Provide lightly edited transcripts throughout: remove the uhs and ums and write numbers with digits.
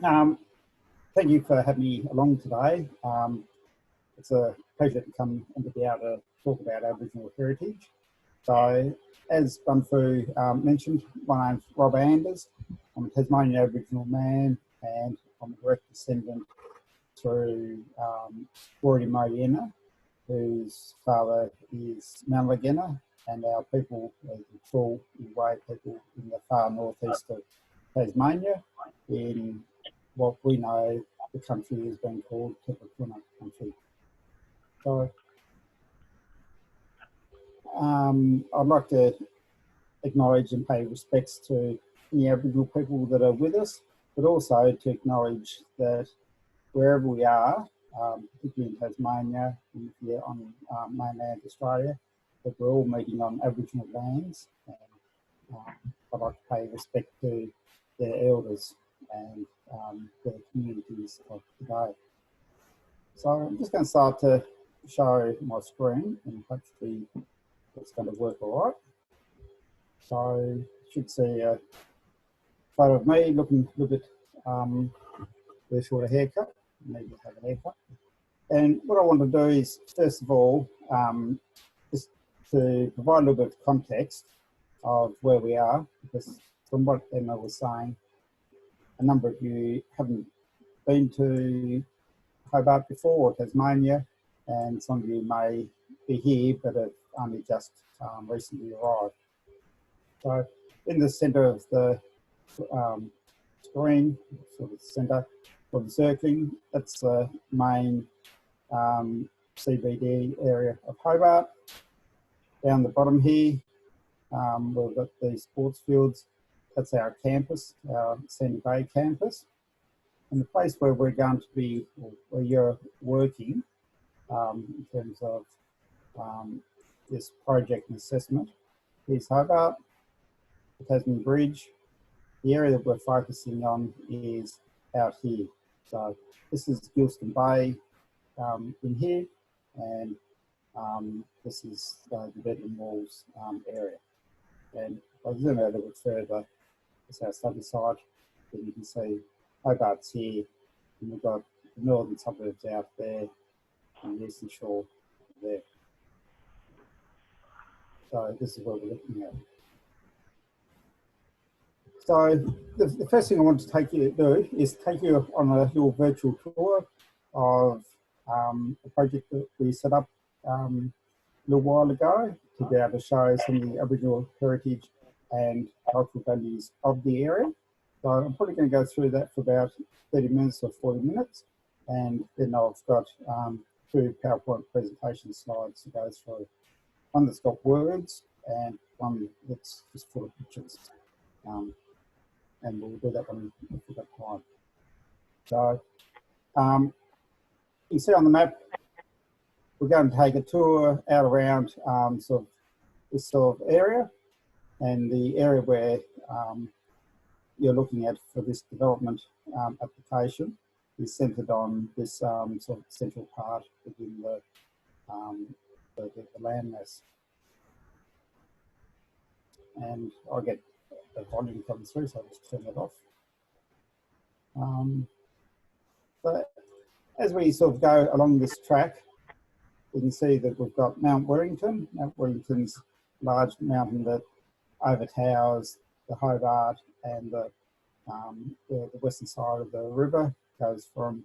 Um, Thank you for having me along today. It's a pleasure to come and to be able to talk about Aboriginal heritage. So, as Bunfu mentioned, my name's Rob Anders. I'm a Tasmanian Aboriginal man, and I'm a direct descendant through Rory Moyena, whose father is Malagena, and our people, the full Way people in the far northeast of Tasmania, in what we know the country has been called Tipperary country. So I'd like to acknowledge and pay respects to the Aboriginal people that are with us, but also to acknowledge that wherever we are, particularly in Tasmania, and if you're on mainland Australia, that we're all meeting on Aboriginal lands. And I'd like to pay respect to their elders and the communities of today. So I'm just going to start to show my screen, and hopefully it's going to work all right. So you should see a photo of me looking a little bit with a shorter haircut. Maybe have a haircut. And what I want to do is, first of all, just to provide a little bit of context of where we are, because from what Emma was saying, a number of you haven't been to Hobart before, or Tasmania, and some of you may be here but have only just recently arrived. So in the centre of the screen, sort of centre of the circling, that's the main CBD area of Hobart. Down the bottom here, we've got the sports fields. That's our campus, our Geilson Bay campus. And the place where we're going to be, or where you're working, in terms of this project and assessment, is Hobart, the Tasman Bridge. The area that we're focusing on is out here. So this is Geilson Bay in here, and this is the Bedlam Walls area. And if I zoom out a bit further, it's our study site, and you can see Hobart's here, and we've got the northern suburbs out there, and the eastern shore there. So this is what we're looking at. So the first thing I want to take you to do is take you on a little virtual tour of a project that we set up a little while ago to be able to show some of the Aboriginal heritage and cultural values of the area. So I'm probably going to go through that for about 30 minutes or 40 minutes. And then I've got two PowerPoint presentation slides to go through. One that's got words and one that's just full of pictures. And we'll do that when we've got time. So you see on the map, we're going to take a tour out around sort of this sort of area, and the area where you're looking at for this development application is centred on this sort of central part within the landmass. And I'll get the volume coming through, so I'll just turn that off. So as we sort of go along this track, we can see that we've got Mount Wellington. Mount Wellington's large mountain that overtowers the Hobart and the western side of the river. Goes from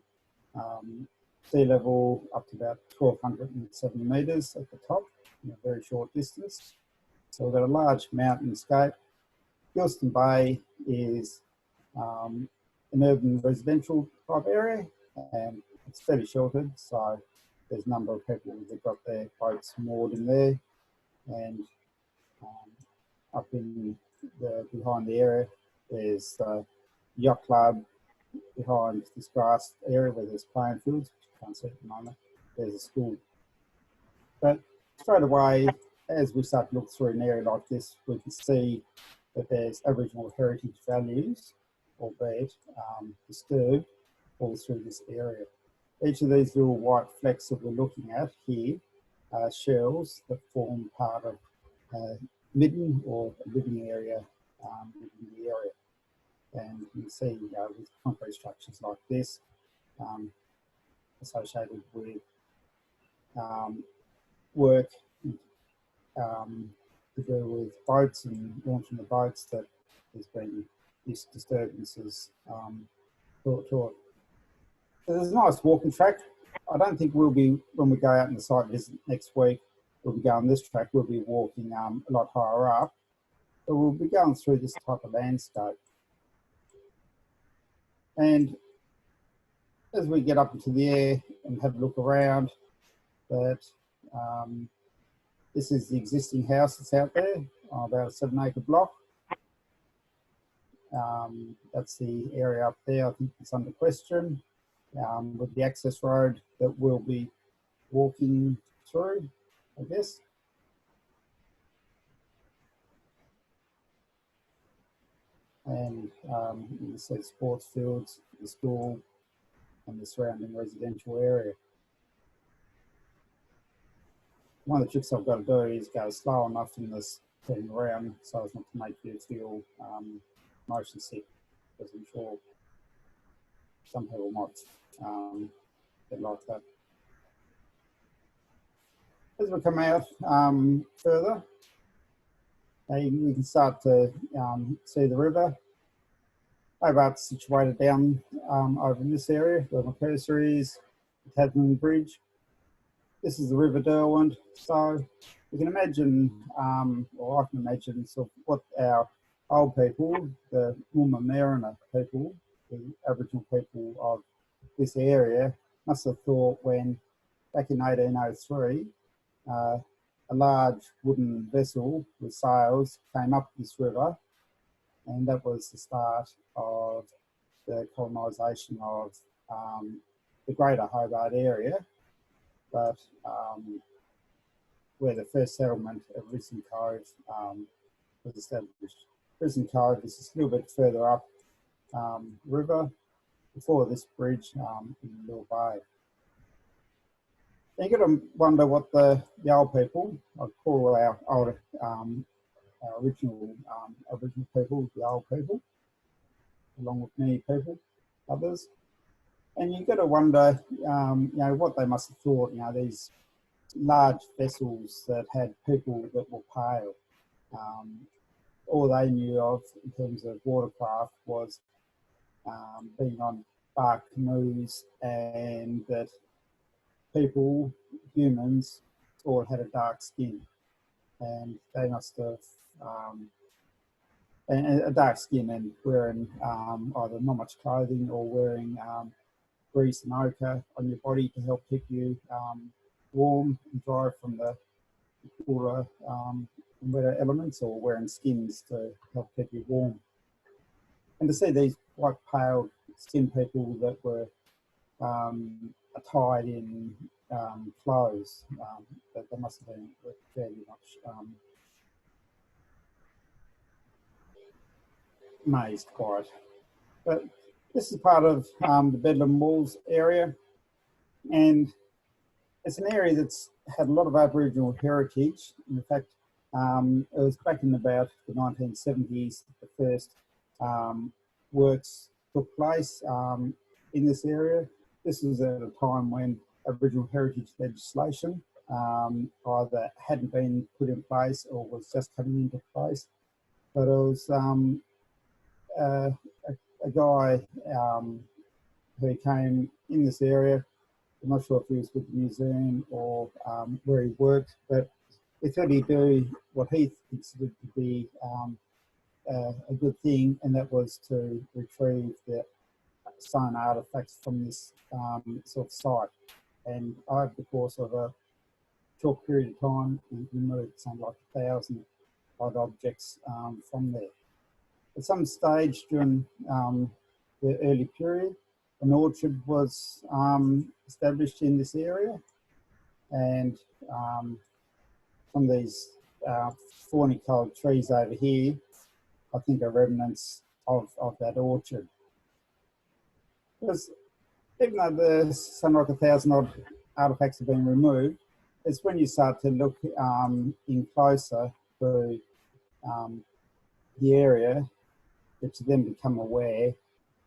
sea level up to about 1,270 metres at the top in a very short distance. So we've got a large mountainscape. Geilson Bay is an urban residential type area, and it's fairly sheltered, so there's a number of people that got their boats moored in there. And up in behind the area, there's the yacht club. Behind this grass area where there's playing fields, which you can't see at the moment, there's a school. But straight away, as we start to look through an area like this, we can see that there's Aboriginal heritage values, albeit disturbed, all through this area. Each of these little white flecks that we're looking at here are shells that form part of midden or a living area within the area. And you can see with concrete structures like this associated with work to do with boats and launching the boats, that there's been these disturbances brought to it. So there's a nice walking track. I don't think we'll be, when we go out in the site visit next week, we'll be going this track, we'll be walking a lot higher up. So we'll be going through this type of landscape. And as we get up into the air and have a look around, that this is the existing house that's out there, about a 7-acre block. That's the area up there, I think it's under question, with the access road that we'll be walking through, I guess. And you can see sports fields, the school, and the surrounding residential area. One of the tricks I've got to do is go slow enough in this turning around so as not to make you feel motion sick, because I'm sure some people might get like that. As we come out further, we can start to see the river. Hobart's situated down over in this area where my cursor is, the Tasman Bridge. This is the River Derwent. So you can imagine, or I can imagine, sort of what our old people, the Mumma people, the Aboriginal people of this area, must have thought when, back in 1803, a large wooden vessel with sails came up this river, and that was the start of the colonisation of the greater Hobart area, but where the first settlement of Risen Cove was established. Risen Cove is just a little bit further up river before this bridge in Mill Bay. You've got to wonder what the old people, I call our older, our original people, the old people, along with many people, others. And you've got to wonder, you know, what they must have thought, you know, these large vessels that had people that were pale. All they knew of in terms of watercraft was being on bark canoes, and that people, humans, all had a dark skin, and they must have and a dark skin and wearing either not much clothing or wearing grease and ochre on your body to help keep you warm and dry from the cooler and wetter elements, or wearing skins to help keep you warm. And to see these quite pale skinned people that were attired in clothes, that they must have been fairly much amazed quite. But this is part of the Bedlam Walls area, and it's an area that's had a lot of Aboriginal heritage. In fact, it was back in about the 1970s the first works took place in this area. This was at a time when Aboriginal heritage legislation either hadn't been put in place or was just coming into place. But it was a guy who came in this area. I'm not sure if he was with the museum or where he worked, but he thought he'd do what he considered to be a good thing, and that was to retrieve the stone artefacts from this sort of site. And over the course of a short period of time, we removed something like 1,000 odd objects from there. At some stage during the early period, an orchard was established in this area, and some of these thorny coloured trees over here, I think, are remnants of that orchard. Because even though there's something like 1,000 odd artefacts have been removed, it's when you start to look in closer to the area but you then become aware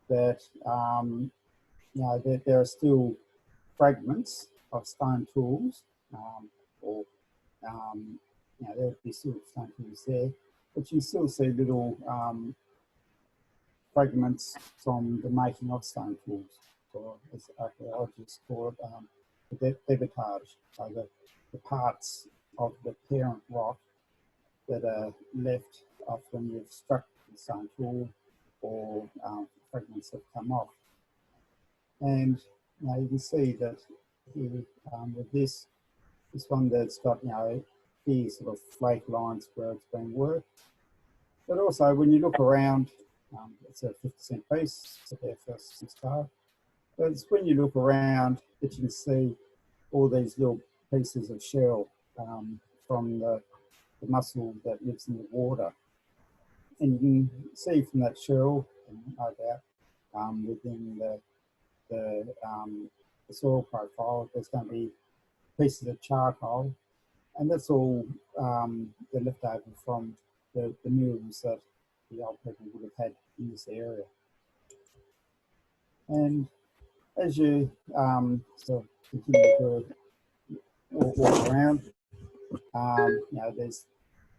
that you know that there are still fragments of stone tools, or you know, there'll be still stone tools there, but you still see little fragments from the making of stone tools, or as archaeologists call it, the debitage, so the parts of the parent rock that are left after when you've struck the stone tool, or fragments have come off. And you know, you can see that here, with this one that's got, you know, these sort of flake lines where it's been worked. But also when you look around, it's a 50-cent piece at their first start. But it's when you look around that you can see all these little pieces of shell from the mussel that lives in the water. And you can see from that shell, no doubt, within the soil profile, there's going to be pieces of charcoal, and that's all the leftover from the meals that the old people would have had in this area. And as you sort of continue to walk around, you know, there's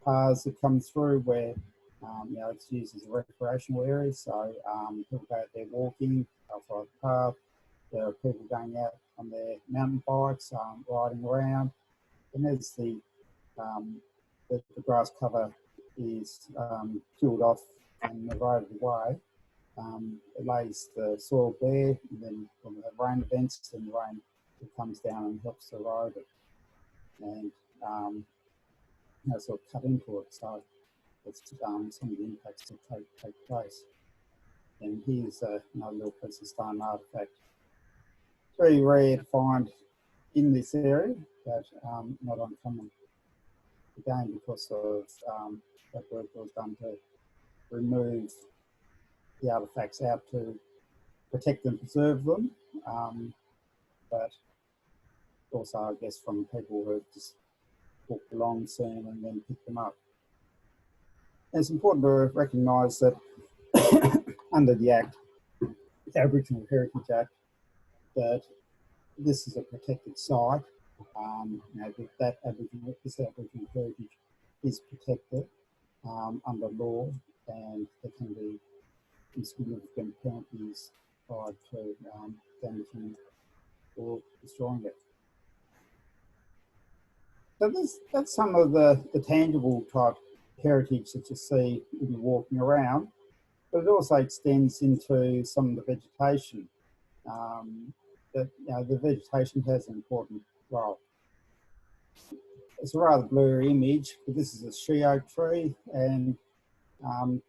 paths that come through where you know, it's used as a recreational area. So people go out there walking, follow the path. There are people going out on their mountain bikes, riding around, and as the grass cover is peeled off and eroded away, it lays the soil bare, and then when we have rain events, then the rain comes down and helps to erode it, and you know, sort of cut into it. So it's some of the impacts that take place. And here's another little piece of stone artifact. It's very rare to find in this area, but not uncommon. Again, because of that work was done to remove the artifacts out to protect and preserve them, but also, I guess, from people who just walked along, seen, and then picked them up. And it's important to recognise that under the Act, the Aboriginal Heritage Act, that this is a protected site. You know, this Aboriginal heritage is protected under law, and there can be significant penalties applied to damaging or destroying it. So that's some of the tangible type heritage that you see when you're walking around, but it also extends into some of the vegetation. That, you know, the vegetation has an important role. It's a rather blurry image, but this is a she oak tree, and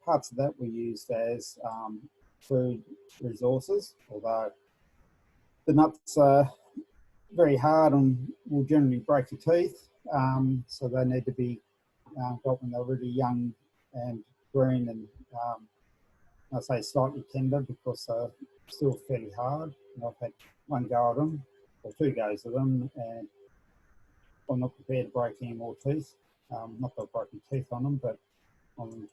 parts of that were used as food resources, although the nuts are very hard and will generally break your teeth, so they need to be got when they're really young and green, and I say slightly tender because they're still fairly hard. And I've had one go at them, or two goes at them, and I'm not prepared to break any more teeth. Not that I've broken teeth on them, but on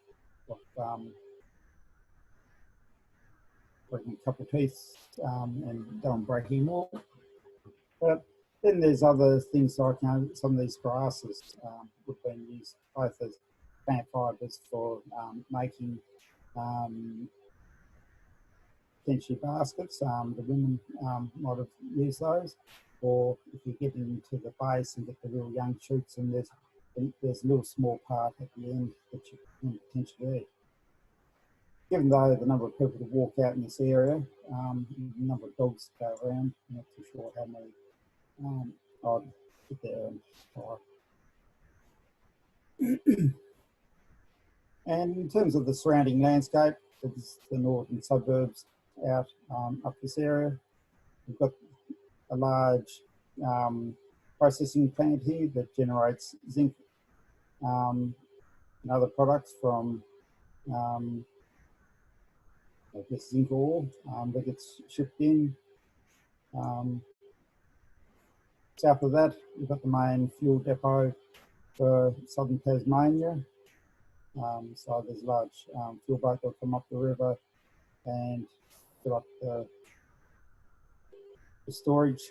breaking a couple of teeth and don't break any more. But then there's other things like, you know, some of these grasses would have been used both as plant fibres for making potentially baskets. The women might have used those, or if you get into the base and get the real young shoots, and there's a little small part at the end that you can potentially eat. Given though the number of people that walk out in this area, the number of dogs that go around, I'm not too sure how many I'd sit there and try. And in terms of the surrounding landscape, it's the northern suburbs out up this area. We've got a large processing plant here that generates zinc and other products from I guess zinc ore that gets shipped in. South of that, we've got the main fuel depot for southern Tasmania. So there's a large fuel boat that'll come up the river and fill up the storage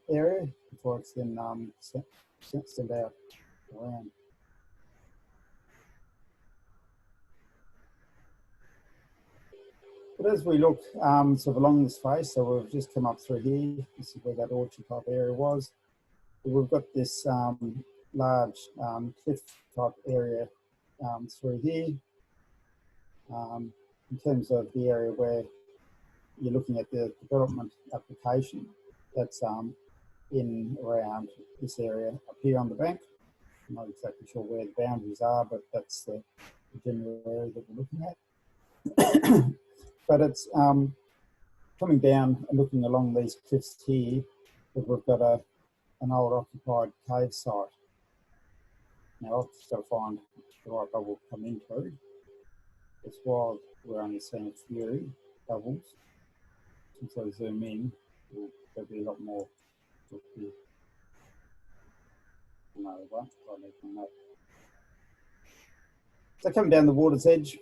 area before it's then sent out around. But as we look sort of along this face, so we've just come up through here, this is where that orchard type area was. We've got this large cliff type area through here. In terms of the area where you're looking at the development application, that's in around this area up here on the bank. I'm not exactly sure where the boundaries are, but that's the general area that we're looking at. But it's coming down and looking along these cliffs here, that we've got an old occupied cave site. Now I've just got to find the right bubble to come into. It's while we're only seeing a few bubbles. Since I zoom in, there'll be a lot more. No, it won't. So coming down the water's edge,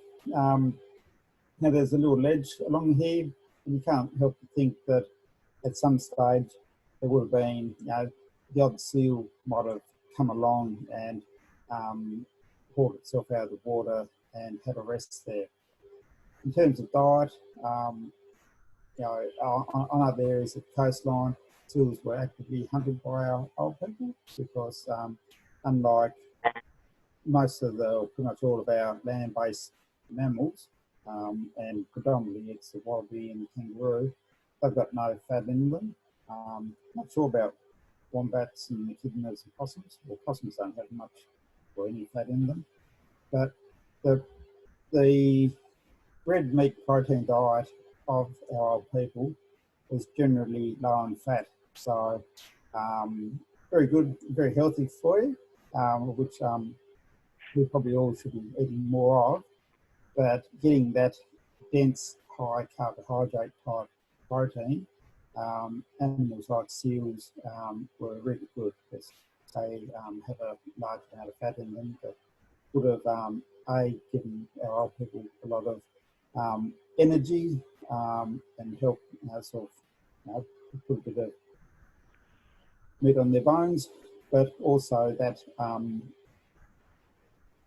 now there's a little ledge along here, and you can't help but think that at some stage there would have been, you know, the odd seal might have come along and pulled itself out of the water and had a rest there. In terms of diet, you know, on other areas of the coastline, seals were actively hunted by our old people because unlike most of the, or pretty much all of our land-based mammals, and predominantly it's the wallaby and the kangaroo, they've got no fat in them. Not sure about wombats and echidnas and possums. Well, possums don't have much or any fat in them, but the red meat protein diet of our old people was generally low in fat, so very good, very healthy for you, which we probably all should be eating more of. But getting that dense, high carbohydrate type protein, animals like seals were really good because they have a large amount of fat in them that would have given our old people a lot of energy and help, you know, sort of, you know, put a bit of meat on their bones, but also that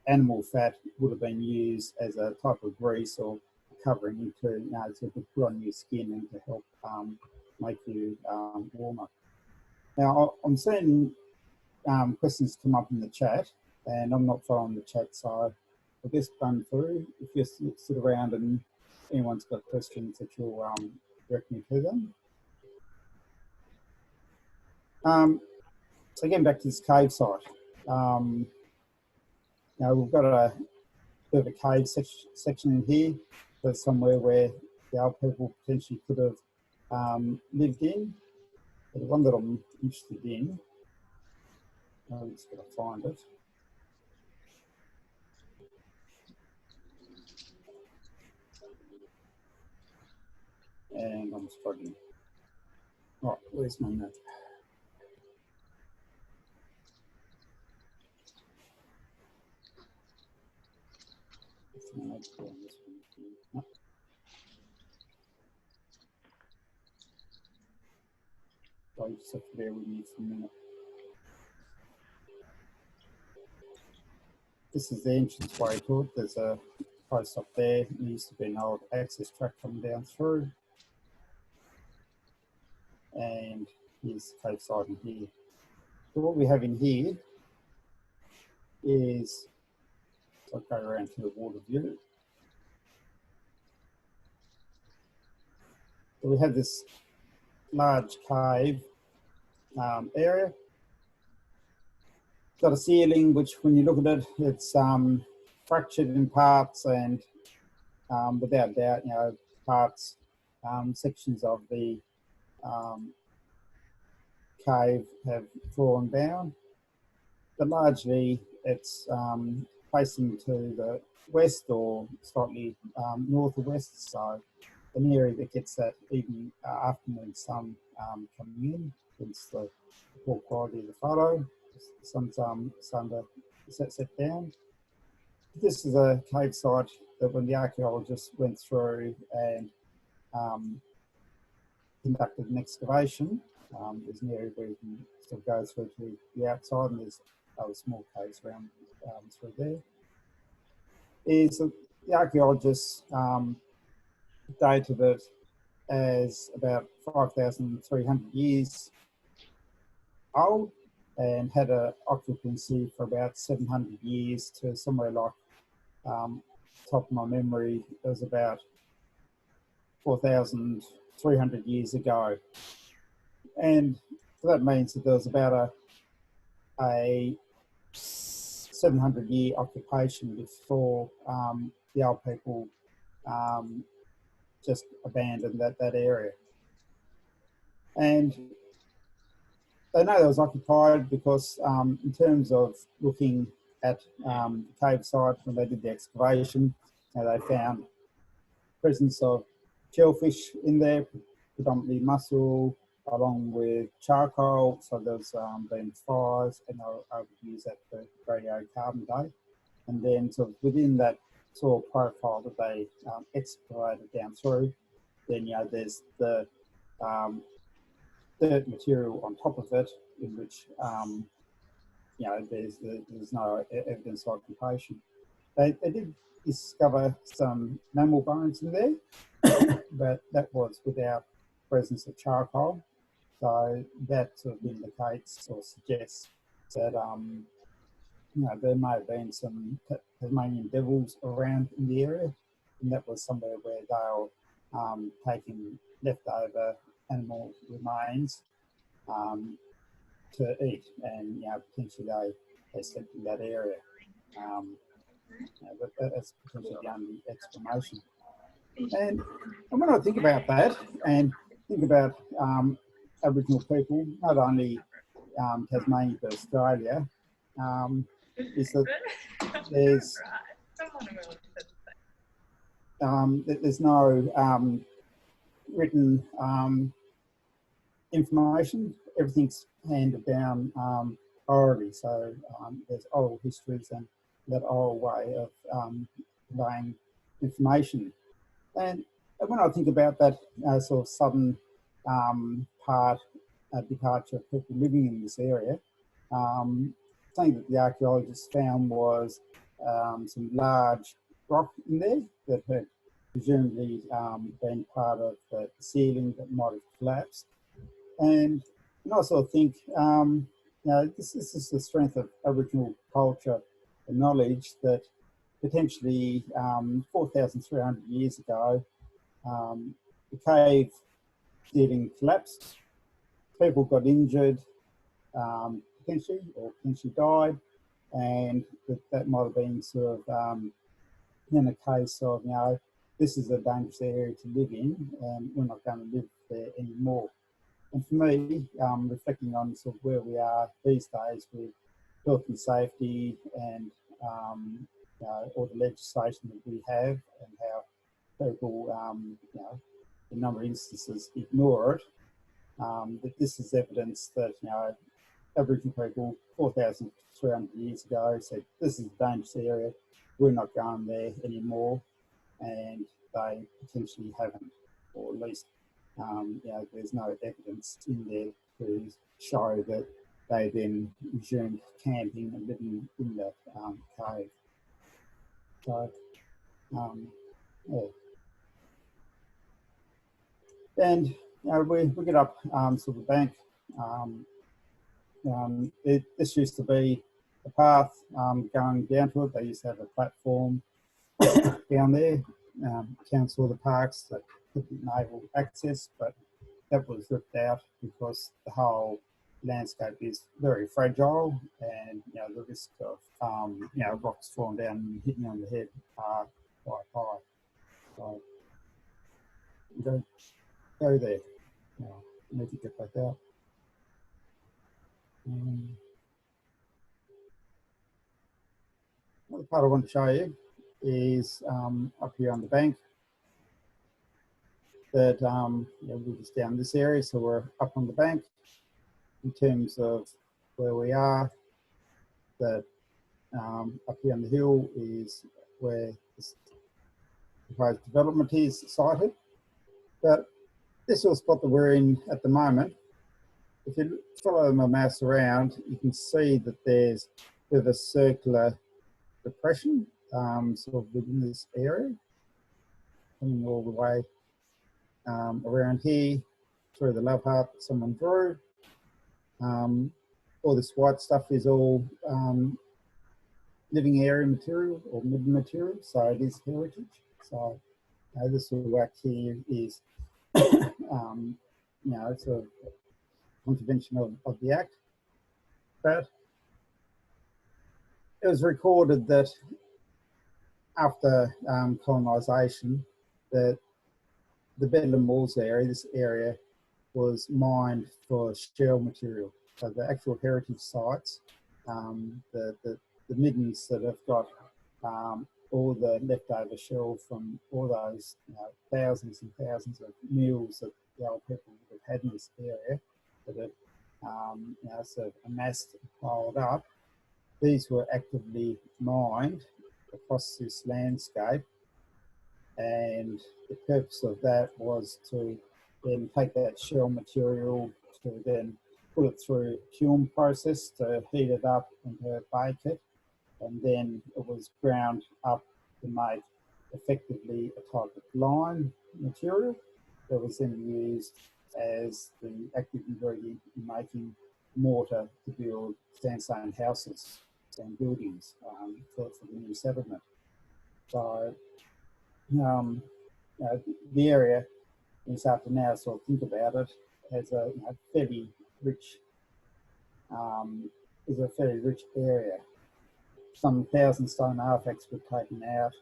animal fat would have been used as a type of grease or covering into, you know, to put on your skin and to help make you warmer. Now, I'm seeing questions come up in the chat, and I'm not following the chat, so I'll just run through. If you sit around and anyone's got questions, that you'll direct me to them. So getting back to this cave site, now we've got a bit of a cave section in here. That's somewhere where the old people potentially could have lived in. But the one that I'm interested in, I'm just going to find it. And I'm struggling. Right, where's my map? No. So you just have to bear with me for a minute. This is the entrance way to it. There's a post up there. There used to be an old access track coming down through. And here's the cave side in here. So what we have in here is, I'll go around to the water view. So we have this large cave area. It's got a ceiling, which when you look at it, it's fractured in parts, and without doubt, you know, parts, sections of the cave have fallen down, but largely it's facing to the west or slightly north or west, so an area that gets that evening afternoon sun coming in. Hence the poor quality of the photo. The sun's starting to set down. this is a cave site that when the archaeologists went through and conducted an excavation, there's an area where you can still go through to the outside, and there's other small caves around through there. The archaeologists dated it as about 5,300 years old and had an occupancy for about 700 years to somewhere like, top of my memory, it was about 4,300 years ago. And so that means that there was about a 700-year occupation before the old people just abandoned that area. And they know it was occupied because in terms of looking at the cave site when they did the excavation, they found presence of shellfish in there, predominantly mussel, along with charcoal. So there's been fires, and they'll use that for radiocarbon date. And then sort of within that soil profile that they excavated down through, then there's the dirt material on top of it, in which there's no evidence of occupation. They did discover some mammal bones in there, but that was without presence of charcoal. So that sort of indicates or suggests that there may have been some Tasmanian devils around in the area, and that was somewhere where they were taking leftover animal remains to eat, and potentially they slept in that area. But that's potentially the only explanation. And when I think about that and think about Aboriginal people, not only Tasmania but Australia, is that there's no written information. Everything's handed down orally. So there's oral histories and that oral way of conveying information. And when I think about that sort of southern departure of people living in this area, something that the archaeologists found was some large rock in there that had presumably been part of the ceiling that might have collapsed. And I sort of think, this is the strength of Aboriginal culture and knowledge that potentially 4,300 years ago, the cave ceiling collapsed, people got injured, potentially died, and that might have been sort of in a case of, this is a dangerous area to live in, and we're not going to live there anymore. And for me, reflecting on sort of where we are these days with health and safety and all the legislation that we have, and how people, in a number of instances, ignore it, that this is evidence that, Aboriginal people 4,300 years ago said, this is a dangerous area, we're not going there anymore, and they potentially haven't, or at least there's no evidence in there to show that they then resumed camping and living in that cave. So, yeah. And we get up to the bank. This used to be a path going down to it. They used to have a platform down there. Council of the parks that could enable access, but that was ripped out because the whole landscape is very fragile, and the risk of rocks falling down and hitting you on the head are quite high. So go there. Need to get back out. Another part I want to show you is up here on the bank. That we're just down this area, so we're up on the bank. In terms of where we are, that up here on the hill is where this proposed development is sited. But this little spot that we're in at the moment, if you follow my mouse around, you can see that there's a bit of a circular depression sort of within this area, coming all the way around here through the love heart that someone drew. All this white stuff is all living area material or mid material, so it is heritage. So this little whack here is, it's a contravention of the Act. But it was recorded that after colonisation, that the Bedlam Walls area, this area, was mined for shell material. So the actual heritage sites, the middens that have got all the leftover shell from all those thousands and thousands of meals that the old people would have had in this area that have sort of amassed and piled up. These were actively mined across this landscape, and the purpose of that was to then take that shell material to then put it through a kiln process to heat it up and to bake it, and then it was ground up to make effectively a type of lime material that was then used as the active ingredient in making mortar to build sandstone houses and buildings for the new settlement. So the area, you start to now sort of think about it, as a fairly rich, is a fairly rich area. Some 1,000 stone artefacts were taken out.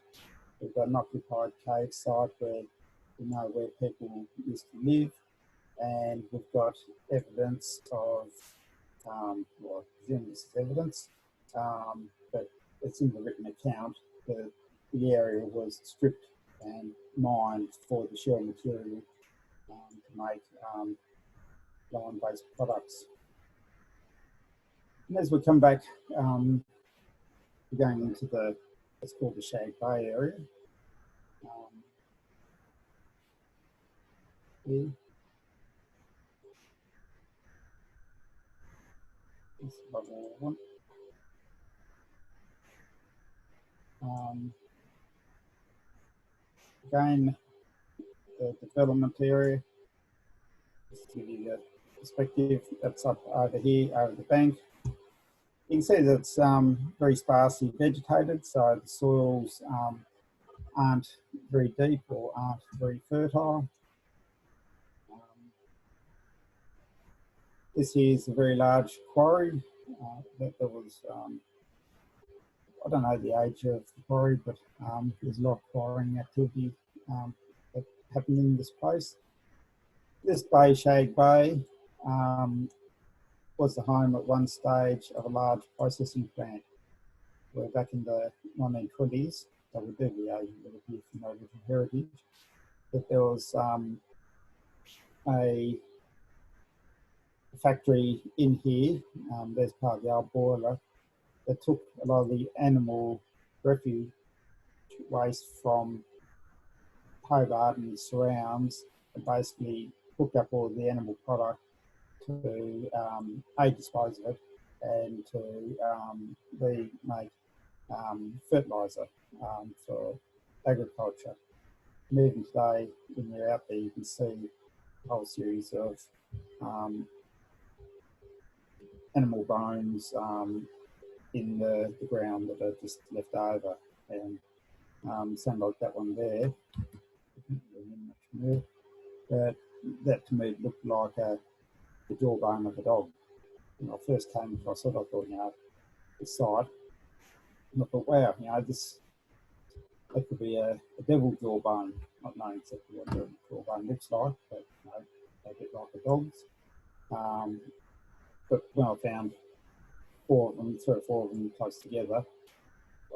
We've got an occupied cave site where we know where people used to live, and we've got evidence of, well, I presume this is evidence, but it's in the written account that the area was stripped and mined for the shell material to make lime-based products. And as we come back, we're going into what's called the Shag Bay area. Here. This is level 1. Again, the development area, just to give you the perspective, that's up over here, over the bank. You can see that it's very sparsely vegetated, so the soils aren't very deep or aren't very fertile. This here is a very large quarry that was, I don't know the age of the quarry, but there's a lot of quarrying activity that happened in this place. This bay, Shag Bay, was the home at one stage of a large processing plant. Where back in the 1920s, so we do the age of here from Aboriginal heritage, that there was a factory in here, there's part of the old boiler, that took a lot of the animal refuge waste from Hobart and the surrounds and basically hooked up all the animal product to dispose of it and to make fertiliser for agriculture. And even today, when you're out there, you can see a whole series of animal bones in the ground that are just left over, and sound like that one there. But that to me looked like the jawbone of a dog. When I first came across it, I thought, the site, and I thought, wow, that could be a devil jawbone, not knowing exactly what the jawbone looks like, but a bit like a dog's. But when I found 3 or 4 of them close together,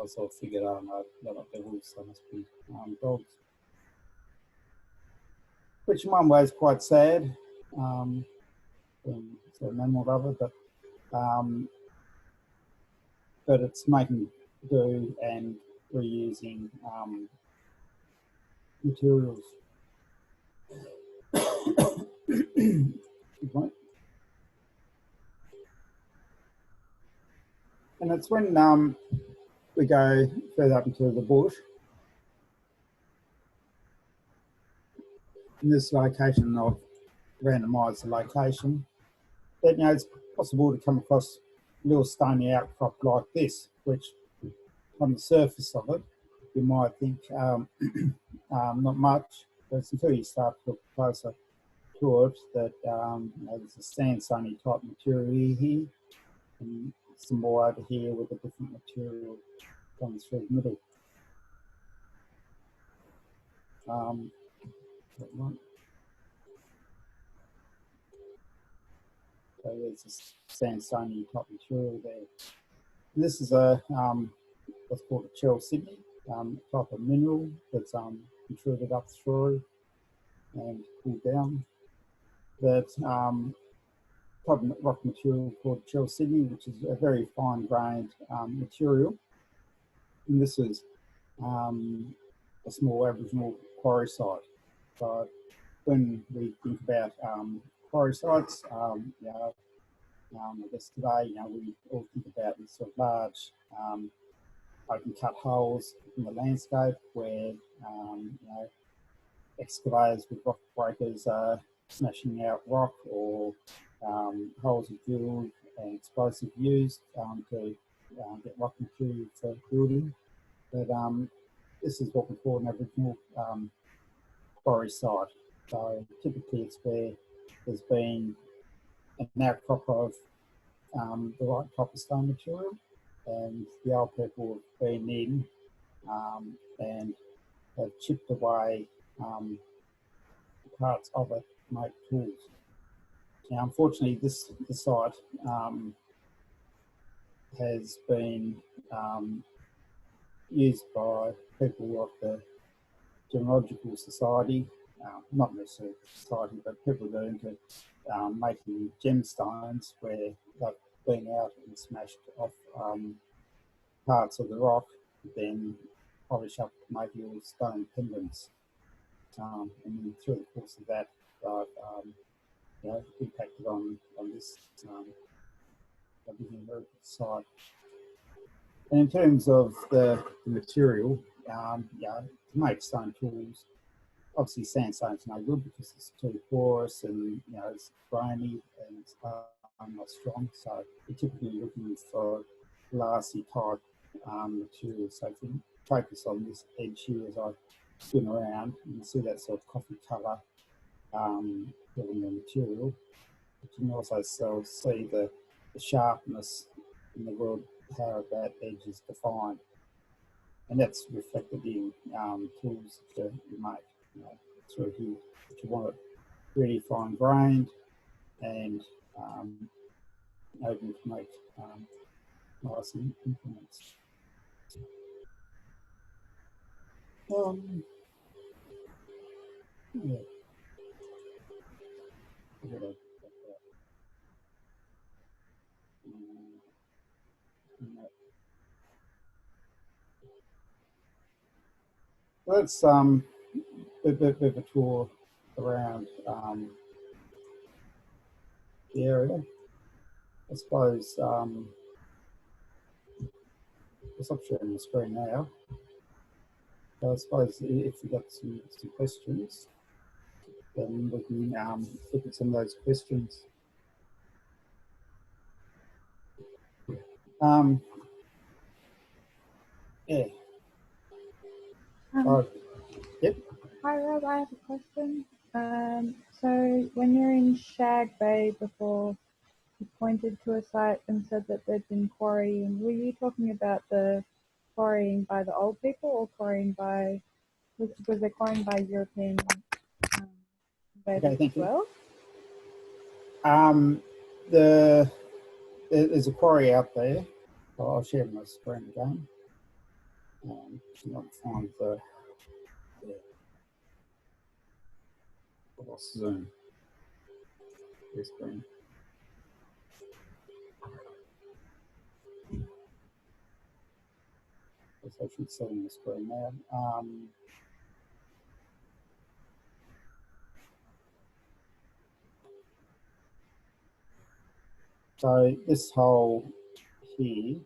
I sort of figured, oh no, they're not devils, they must be dogs. Which in one way is quite sad, being sort of an animal lover, but but it's making do and reusing materials. And it's when we go further up into the bush, in this location, I've randomised the location, that it's possible to come across a little stony outcrop like this, which on the surface of it, you might think not much, but it's until you start to look closer to it that there's a sandstone type material here, and some more over here with a different material coming through the middle. So there's a sandstone type material there. And this is a what's called a Chalcedony type of mineral that's intruded up through and cooled down. That type of rock material called Chalcedony, which is a very fine grained material. And this is a small Aboriginal quarry site. So when we think about quarry sites, I guess today, we all think about these sort of large open cut holes in the landscape where excavators with rock breakers are smashing out rock, or holes are drilled and explosive used to get rock material for building. But this is what we call an Aboriginal quarry site. So typically it's where there's been an outcrop of the right type of stone material, and the old people have been in and have chipped away parts of it to make tools. Now, unfortunately, this site has been used by people like the Geological Society, not necessarily society, but people that are into making gemstones, where they've been out and smashed off parts of the rock, then polish up to make little stone pendants. And through the course of that, impacted on this site. And in terms of the material, to make stone tools, obviously sandstone's no good because it's too porous and it's grainy and it's not strong. So you're typically looking for glassy type material. So if you focus on this edge here as I spin around, you can see that sort of coffee colour in the material. But you can also see the sharpness in the world, how that edge is defined. And that's reflected in tools that you make. Through here, if you want it really fine grained and able to make nice implements. Yeah. Let's bit of a tour around the area. I suppose I'll stop sharing the screen now. So I suppose if you've got some questions, then we can look at some of those questions. Yeah. Yep. Hi Rob, I have a question. So when you're in Shag Bay before, you pointed to a site and said that they'd been quarrying. Were you talking about the quarrying by the old people, or quarrying by, was there quarrying by European invaders as well? There's a quarry out there. I'll share my screen again. Not find the Zoom. This screen. Guess I should see on the screen now. So this hole here,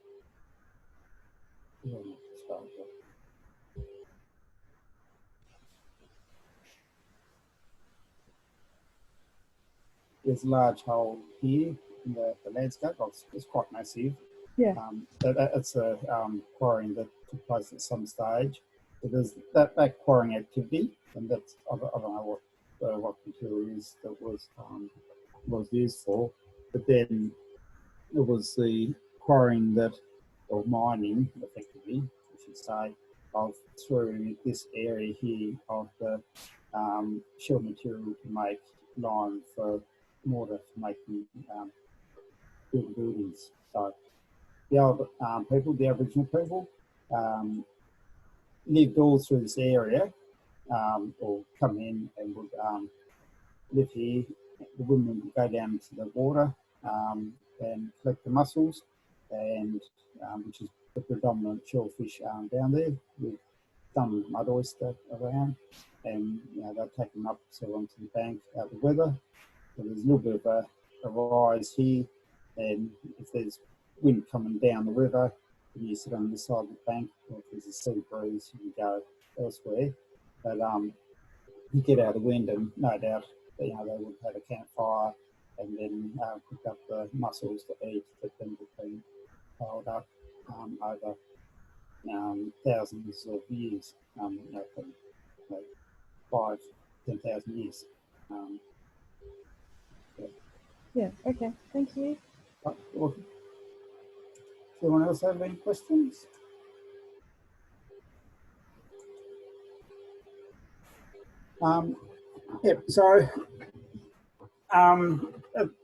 there's a large hole here in the landscape. It's quite massive. Yeah. It's a quarrying that took place at some stage. So there's that quarrying activity, and that's I don't know what material is that was used for, but then it was the quarrying that, or mining effectively, I should say, of through this area here of the shell material to make lime for mortar for making buildings. So the old people, the Aboriginal people, lived all through this area, or come in and would live here. The women would go down to the water and collect the mussels, and which is the predominant shellfish down there, with some mud oyster around, and they'll take them up onto the bank out the weather. So there's a little bit of a rise here, and if there's wind coming down the river, you sit on this side of the bank, or if there's a sea breeze, you can go elsewhere. But you get out of the wind, and no doubt they would have a campfire and then pick up the mussels to eat that then been piled up over thousands of years, for 5,000-10,000 years. Yeah. Okay. Thank you. Does anyone else have any questions? Yeah, so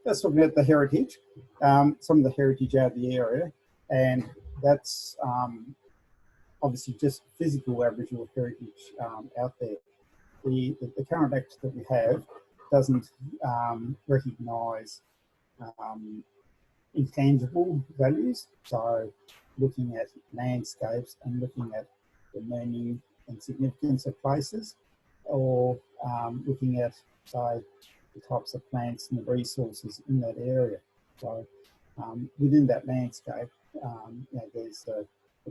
that's looking at the heritage, some of the heritage out of the area, and that's obviously just physical Aboriginal heritage out there. The current Act that we have doesn't recognise intangible values, so looking at landscapes and looking at the meaning and significance of places, or looking at, say, the types of plants and the resources in that area. So within that landscape, there's the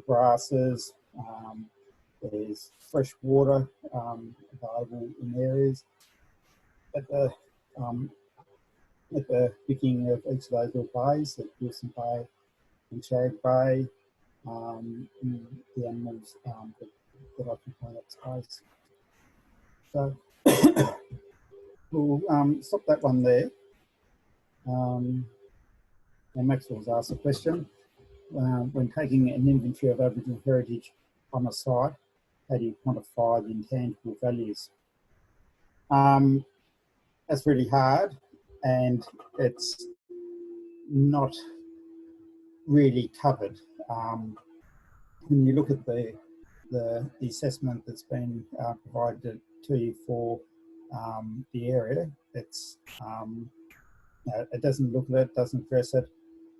grasses, there's fresh water available in areas. At the beginning of each of those little bays, at Geilson Bay and Shag Bay, the animals that occupy that space. So we'll stop that one there. And Maxwell's asked a question. When taking an inventory of Aboriginal heritage on a site, how do you quantify the intangible values? That's really hard, and it's not really covered. When you look at the assessment that's been provided to you for the area, it's it doesn't look at it, doesn't address it.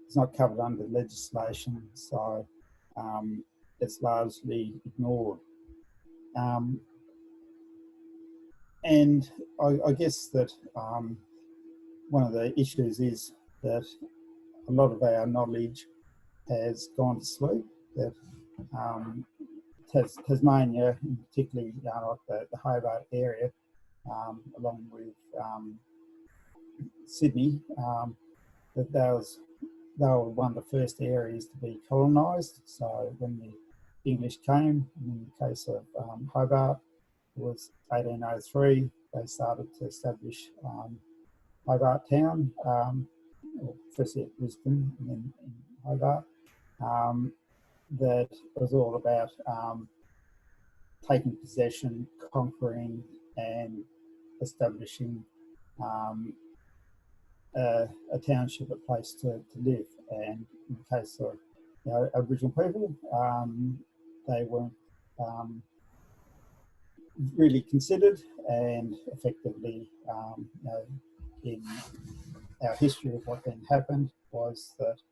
It's not covered under legislation, so it's largely ignored. And I guess that one of the issues is that a lot of our knowledge has gone to sleep, that Tasmania, particularly like the Hobart area, along with Sydney, that they were one of the first areas to be colonised. So when the English came, in the case of Hobart, it was 1803, they started to establish Hobart Town, firstly at Brisbane and then in Hobart. That was all about taking possession, conquering and establishing a township, a place to live. And in the case of Aboriginal people, they weren't really considered, and effectively in our history of what then happened was that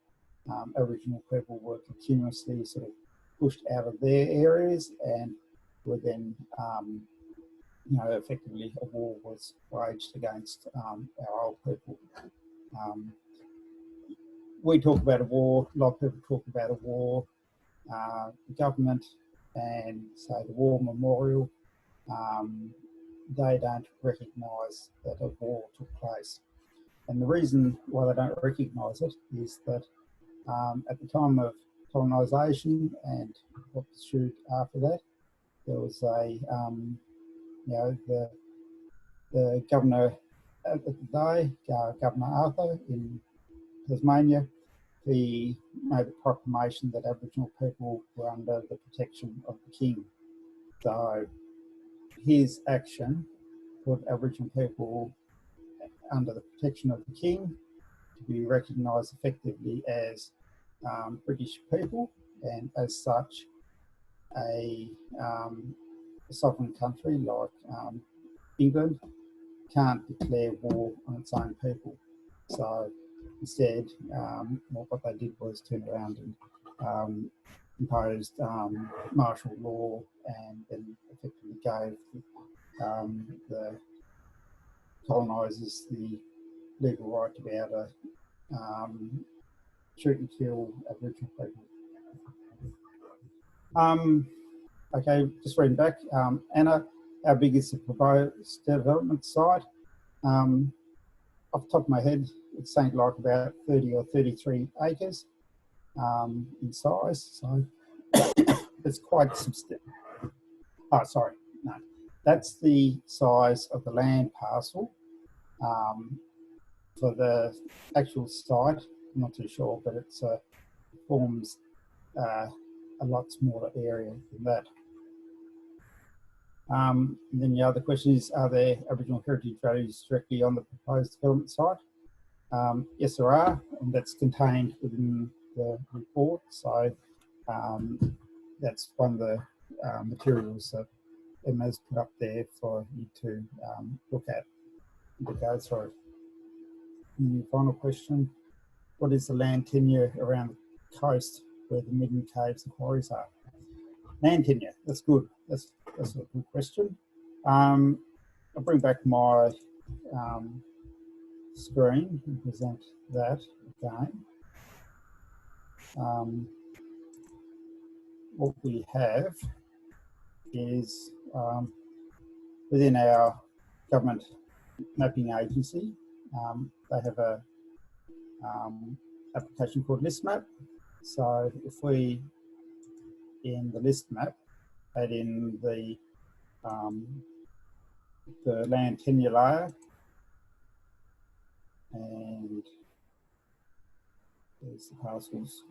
Aboriginal people were continuously sort of pushed out of their areas and were then, effectively a war was waged against our old people. We talk about a war, a lot of people talk about a war. The government and, say, the War Memorial, they don't recognise that a war took place. And the reason why they don't recognise it is that at the time of colonisation and what pursued after that, there was a, the governor at the day, Governor Arthur in Tasmania, he made a proclamation that Aboriginal people were under the protection of the King. So his action put Aboriginal people under the protection of the King to be recognised effectively as British people, and as such a sovereign country like England can't declare war on its own people. So instead, what they did was turn around and imposed martial law, and then effectively gave the colonisers the legal right to be able to shoot and kill Aboriginal people. Okay, just reading back. Anna, how big is the proposed development site? Off the top of my head, it's something like about 30 or 33 acres in size. So it's quite substantial. Oh, sorry, no. That's the size of the land parcel. For the actual site, I'm not too sure, but it forms a lot smaller area than that. And then the other question is, are there Aboriginal heritage values directly on the proposed development site? Yes, there are, and that's contained within the report. So that's one of the materials that Emma's put up there for you to look at and to go through. And then the final question, what is the land tenure around the coast where the Midden Caves and quarries are? Land tenure, that's good. That's a good question. I'll bring back my screen and present that again. What we have is within our government mapping agency, they have a application called List Map. So if we, in the List Map, add in the land tenure layer, and there's the parcels,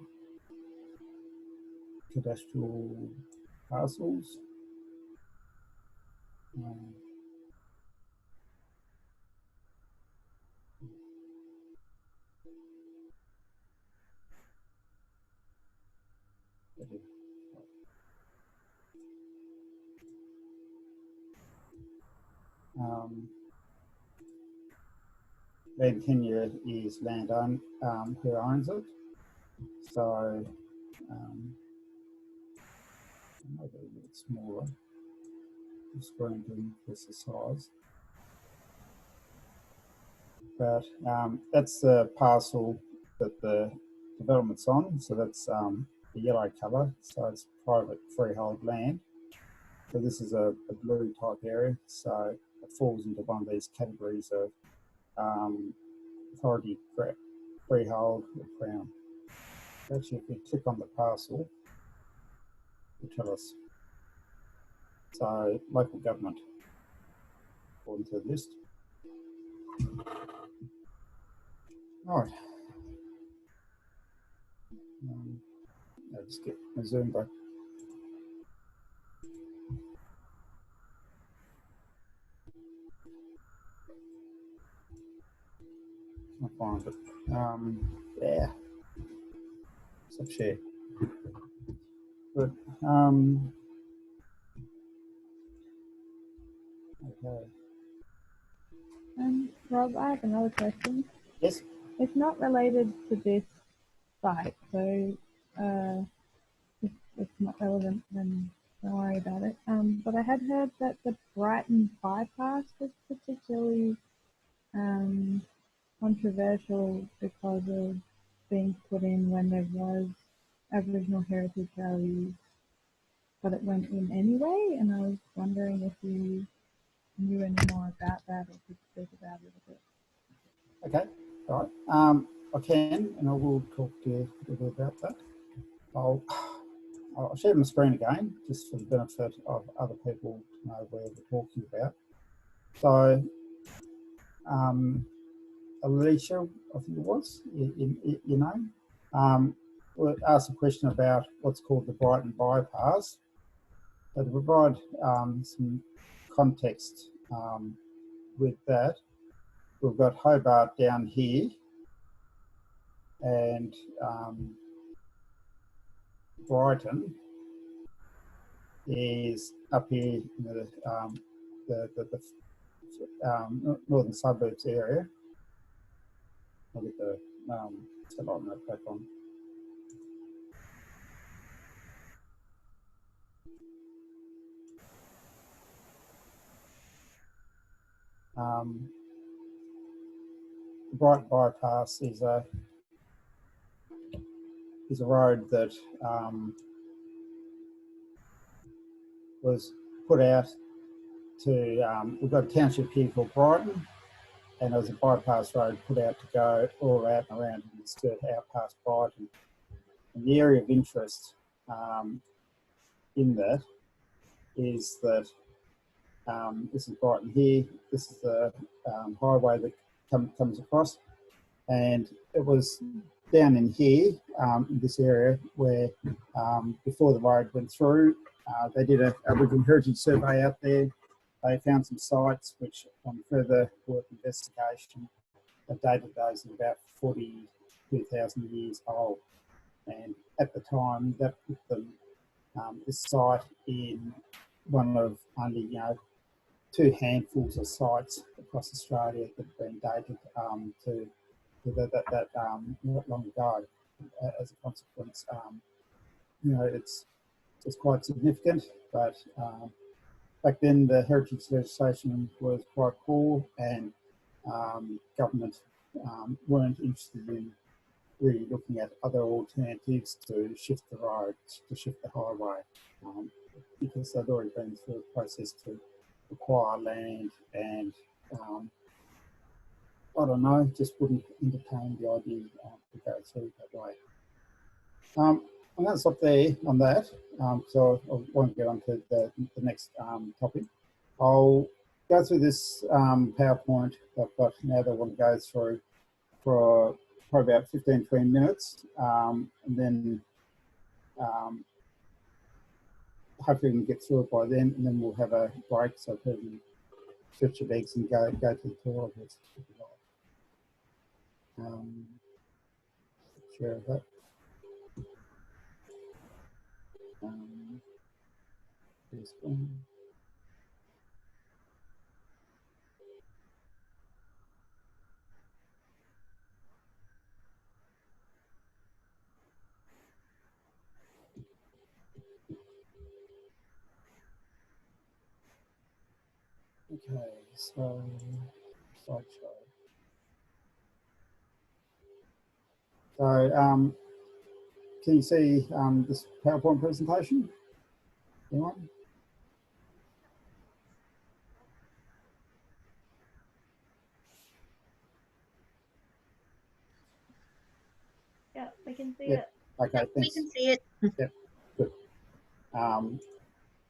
cadastral parcels. Land tenure is land who owns it. So maybe a bit smaller. Just going to increase the size. But that's the parcel that the development's on. So that's the yellow colour. So it's private freehold land. So this is a blue type area. So it falls into one of these categories of authority, freehold, or crown. Actually, if we click on the parcel, it'll tell us. So local government, according to the list. All right. I'll just get my Zoom back. I'll find it. Yeah. Stop share. Good. Okay. Rob, I have another question. Yes. It's not related to this site, so it's not relevant, then don't worry about it. But I had heard that the Brighton bypass was particularly controversial because of being put in when there was Aboriginal heritage values, but it went in anyway, and I was wondering if you knew any more about that or could speak about it a bit. Okay, all right. I can, and I will talk to you a little bit about that. I'll share my screen again, just for the benefit of other people to know where we're talking about. So, Alicia, I think it was, you know, we'll ask a question about what's called the Brighton bypass. So to provide some context with that, we've got Hobart down here, and Brighton is up here in the northern suburbs area. I'll get the satellite map back on. The Brighton bypass is a road that was put out to, we've got a township here called Brighton, and there was a bypass road put out to go all out and around and skirt out past Brighton. And the area of interest in that is that this is Brighton here, this is the highway that comes across, and it was down in here, in this area, where before the road went through, they did an Aboriginal heritage survey out there. They found some sites which, on further work investigation, have dated those in about 42,000 years old. And at the time, that put them, this site in one of only, two handfuls of sites across Australia that have been dated to that not long ago. As a consequence, it's quite significant, but back then the heritage legislation was quite poor, and government weren't interested in really looking at other alternatives to shift the road, to shift the highway, because they'd already been through a process to acquire land, and I don't know, just wouldn't entertain the idea to go through that way. I'm going to stop there on that, so I won't get on to the next topic. I'll go through this PowerPoint that I've got now that I want to go through for probably about 15-20 minutes, and then hopefully we can get through it by then, and then we'll have a break so people can stretch your legs and go to the toilet. Share that. This one. Okay, so slideshow. So can you see this PowerPoint presentation? Anyone? Yeah, we can see Yeah. it. Okay, thanks. We can see it. Yep, good.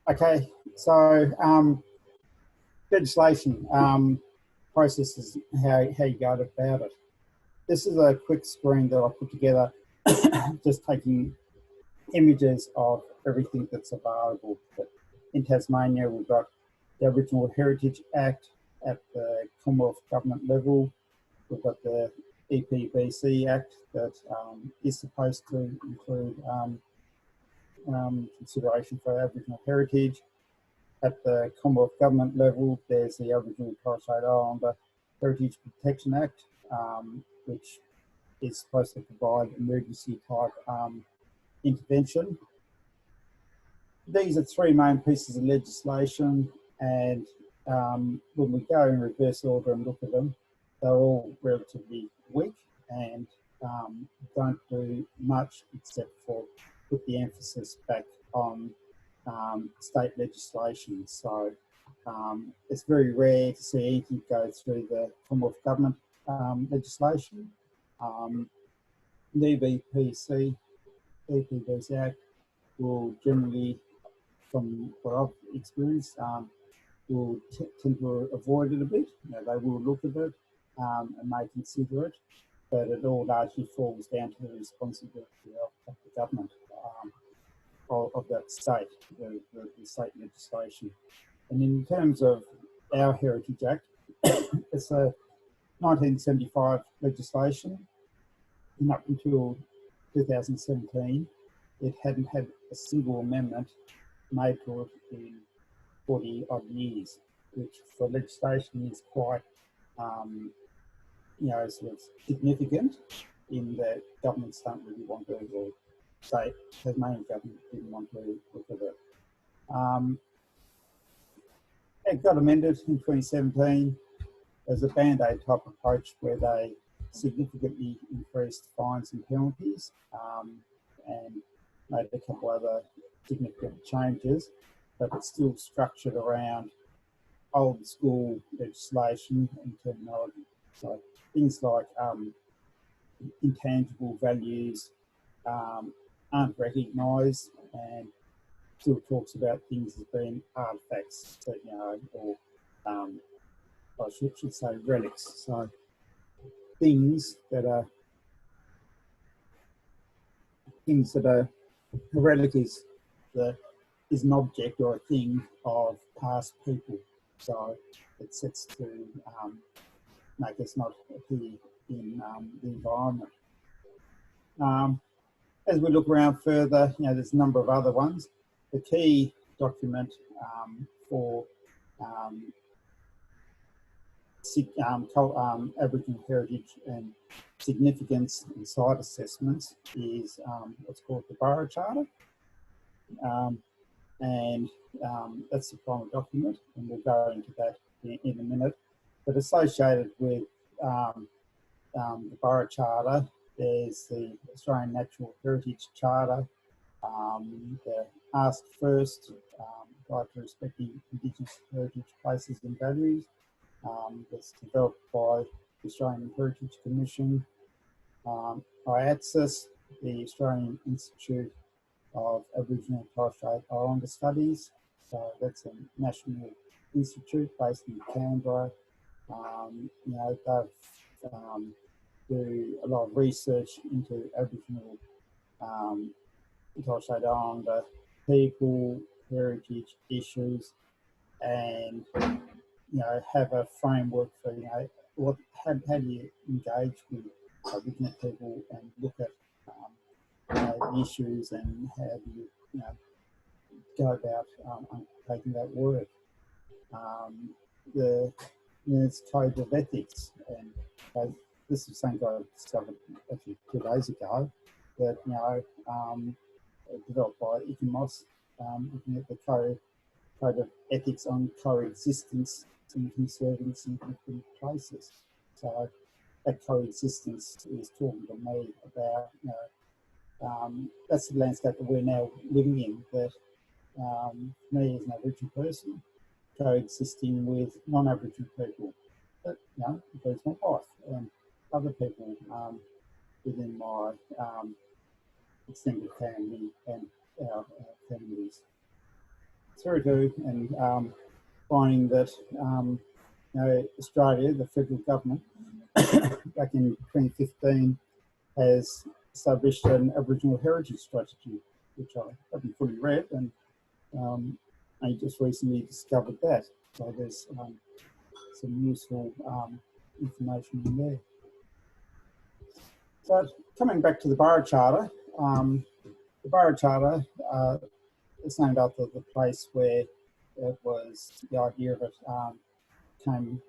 Okay, so legislation processes, how you go about it. This is a quick screen that I put together, just taking images of everything that's available. But in Tasmania, we've got the Aboriginal Heritage Act at the Commonwealth government level. We've got the EPBC Act that is supposed to include consideration for Aboriginal heritage. At the Commonwealth government level, there's the Aboriginal and Torres Strait Islander Heritage Protection Act, which is supposed to provide emergency type intervention. these are three main pieces of legislation, and when we go in reverse order and look at them, they're all relatively weak and don't do much except for put the emphasis back on state legislation. So it's very rare to see anything go through the Commonwealth Government legislation. The EPBC Act will generally, from what I've experienced, will tend to avoid it a bit. You know, they will look at it and may consider it, but it all largely falls down to the responsibility of the government of that state, the state legislation. And in terms of our Heritage Act, it's a 1975 legislation, and up until 2017, it hadn't had a single amendment made to it in 40 odd years, which for legislation is quite, you know, sort of significant in that governments don't really want to, or state, Tasmanian government didn't want to look at it. It got amended in 2017 as a band-aid type approach where they significantly increased fines and penalties and made a couple other significant changes, but it's still structured around old school legislation and terminology. So things like intangible values aren't recognised, and still talks about things as being artefacts, that, you know, or I should say relics. So things that are a relic is an object or a thing of past people. So it sets to make us not appear in the environment. As we look around further, you know, there's a number of other ones. The key document for Aboriginal heritage and significance and site assessments is what's called the Borough Charter, and that's the primary document, and we'll go into that in a minute. But associated with the Borough Charter, there's the Australian Natural Heritage Charter, the Ask First Guide to Respecting Indigenous Heritage Places and Values, that's developed by the Australian Heritage Commission, IATSIS, the Australian Institute of Aboriginal and Torres Strait Islander Studies. So that's a national institute based in Canberra. You know, they do a lot of research into Aboriginal and Torres Strait Islander people, heritage issues, and you know, have a framework for, you know, how do you engage with Aboriginal people and look at you know, the issues, and how do you know, go about undertaking that work. There's code of ethics, and this is something I discovered actually 2 days ago, that, you know, developed by ICOMOS, looking at the code of ethics on coexistence in conserving significant places. So that coexistence is talking to me about, you know, that's the landscape that we're now living in, that me as an Aboriginal person coexisting with non-Aboriginal people, that, you know, includes my wife and other people within my extended family and our families. Through to and finding that you know, Australia, the federal government, back in 2015, has established an Aboriginal heritage strategy, which I haven't fully read, and I just recently discovered that. So there's some useful information in there. So coming back to the Borough Charter, the Borough Charter is named after the place where it was, the idea of it came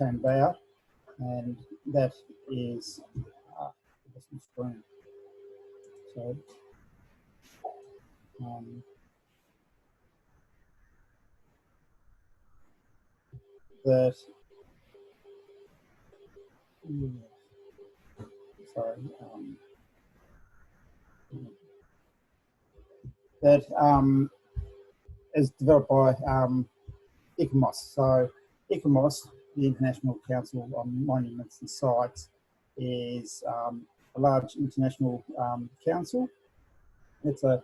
about, and that is screen. So that, sorry, that is developed by ICMOS. So ICMOS, the International Council on Monuments and Sites, is a large international council. It's a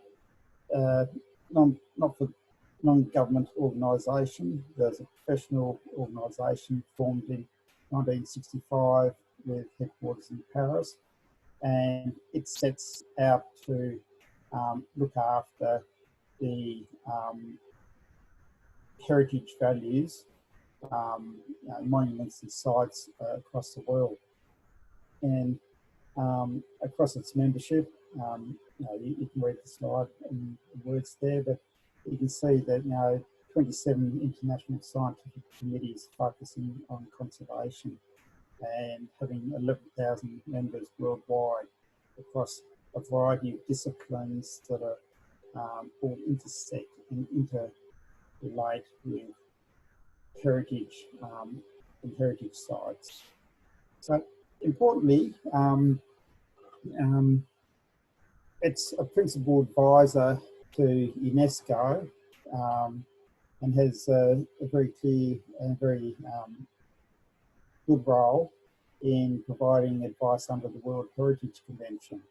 non-government organisation. There's a professional organisation formed in 1965 with headquarters in Paris, and it sets out to look after the heritage values, monuments and sites across the world. And across its membership, you can read the slide and the words there, but you can see that 27 international scientific committees focusing on conservation and having 11,000 members worldwide across a variety of disciplines that are all intersect and interrelate with heritage and heritage sites. So importantly, it's a principal advisor to UNESCO and has a very clear and very good role in providing advice under the World Heritage Convention.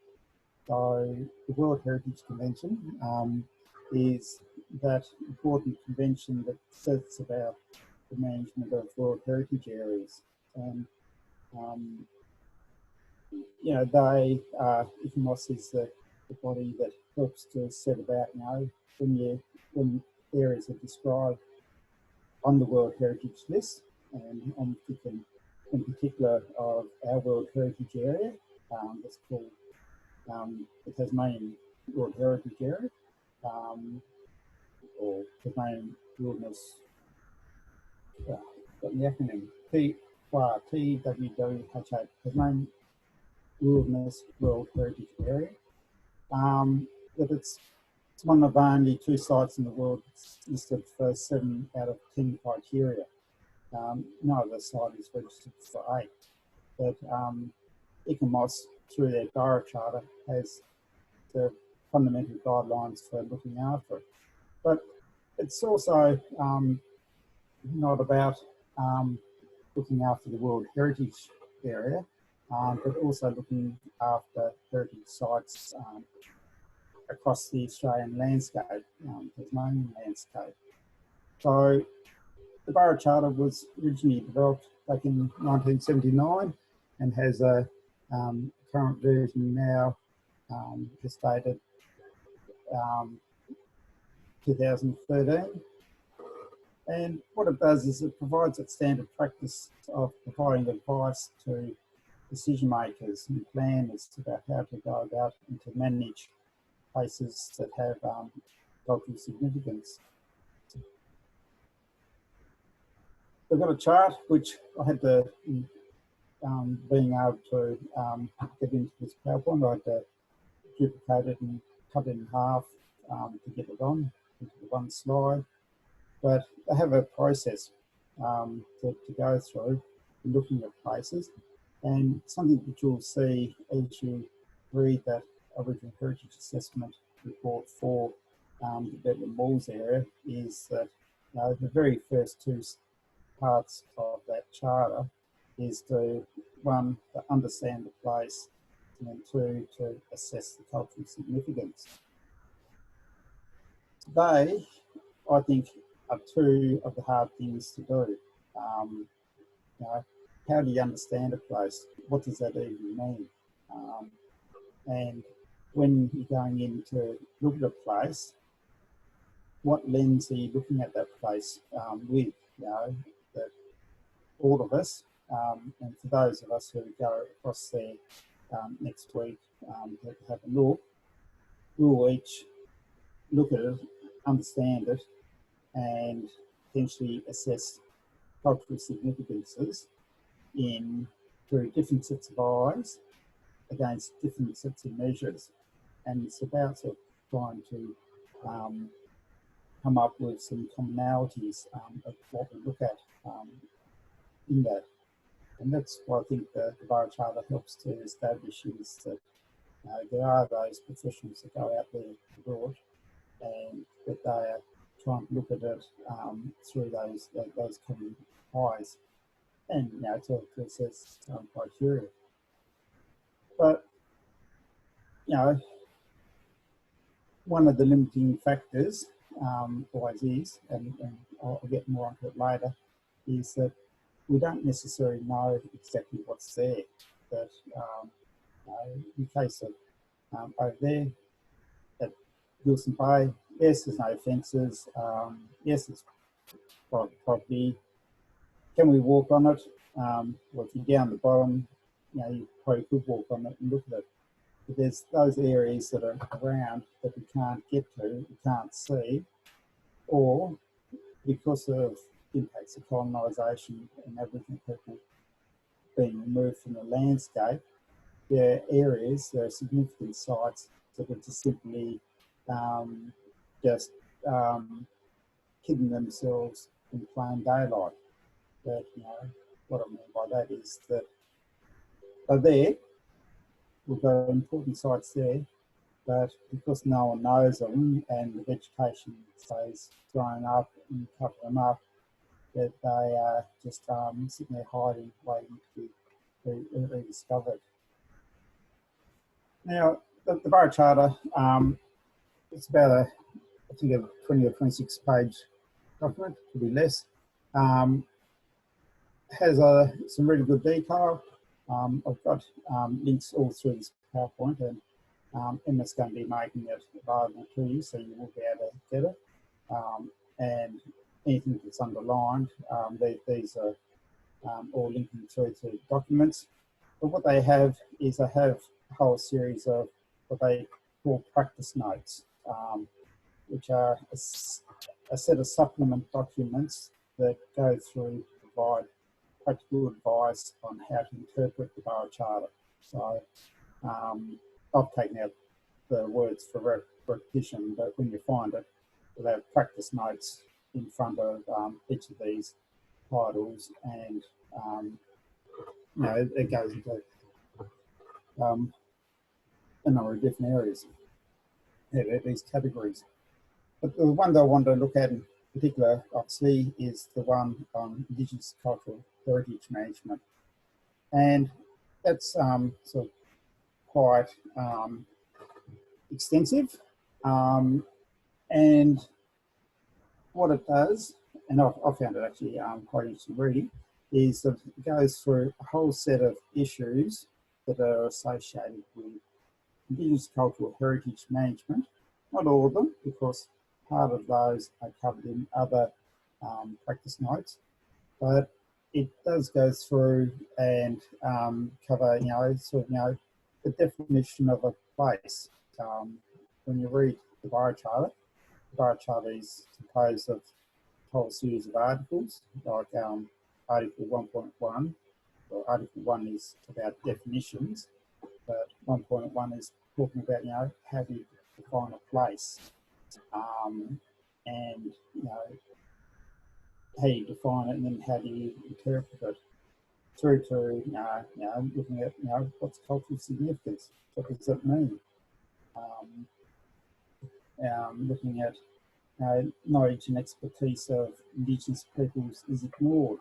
So the World Heritage Convention is that important convention that sets about the management of World Heritage areas. And ICMOS is the body that helps to set about, when areas are described on the World Heritage List, and I'm thinking in particular of our World Heritage Area, that's called the Tasmanian World Heritage Area, or Tasmanian Wilderness, got the acronym, TWWH8, Tasmanian Wilderness World Heritage Area. That it's one of only 2 sites in the world that's listed for 7 out of 10 criteria. No other site is registered for 8. But ICMOS, through their borough charter, has the fundamental guidelines for looking after it. But it's also not about looking after the World Heritage Area, but also looking after heritage sites across the Australian landscape, Tasmanian landscape. So the Borough Charter was originally developed back in 1979 and has a current version now, just dated 2013. And what it does is it provides a standard practice of providing advice to decision makers and planners about how to go about and to manage places that have cultural significance. We've got a chart which I had to, being able to get into this PowerPoint, I had to duplicate it and cut it in half to get it on into the one slide. But I have a process to go through looking at places, and something that you'll see as you read that Aboriginal Heritage Assessment report for the Bedlam Walls area is that the very first 2 parts of that charter is to, 1, to understand the place, and then 2, to assess the cultural significance. They, I think, are 2 of the hard things to do. How do you understand a place? What does that even mean? And when you're going in to look at a place, what lens are you looking at that place with? That all of us, and for those of us who go across there next week to have a look, we'll each look at it, understand it, and potentially assess cultural significances through different sets of eyes against different sets of measures. And it's about sort of trying to come up with some commonalities of what we look at in that. And that's what I think the Borough Charter helps to establish, is that there are those professionals that go out there abroad, and that they are trying to look at it through those common eyes, and to assess criteria. But one of the limiting factors always is, and I'll get more onto it later, is that we don't necessarily know exactly what's there. That in the case of over there at Geilson Bay, yes, there's no fences. Yes, it's private property. Can we walk on it? Well, if you're down the bottom, you probably could walk on it and look at it. But there's those areas that are around that we can't get to, we can't see, or because of impacts of colonisation and Aboriginal people being removed from the landscape, there are areas, there are significant sites that are just simply just hidden themselves in plain daylight. But what I mean by that is that they're there, we've got important sites there, but because no one knows them and the vegetation stays thrown up and cover them up, that they are just sitting there hiding, waiting to be rediscovered. Now, the Borough Charter, it's about I think a 20 or 26 page document, could be less. Has some really good detail. I've got links all through this PowerPoint, and Emma's going to be making it available to you, so you will be able to get it. And anything that's underlined, these are all linking through to documents. But what they have is they have a whole series of what they call practice notes, which are a set of supplement documents that go through to provide practical advice on how to interpret the Borough Charter. So I've taken out the words for repetition, but when you find it, we'll have practice notes in front of each of these titles, and it goes into a number of different areas, these categories. But the one that I wanted to look at in particular, obviously, is the one on Indigenous cultural heritage management, and that's sort of quite extensive, and what it does, and I found it actually quite interesting reading, is that it goes through a whole set of issues that are associated with Indigenous cultural heritage management. Not all of them, because part of those are covered in other practice notes, but it does go through and cover, the definition of a place. When you read the Borough Charter is composed of a whole series of articles, like Article 1.1. Well, Article 1 is about definitions, but 1.1 is talking about, how do you define a place, and how you define it, and then how do you interpret it, through to looking at what's cultural significance, what does that mean, looking at knowledge and expertise of Indigenous peoples is ignored.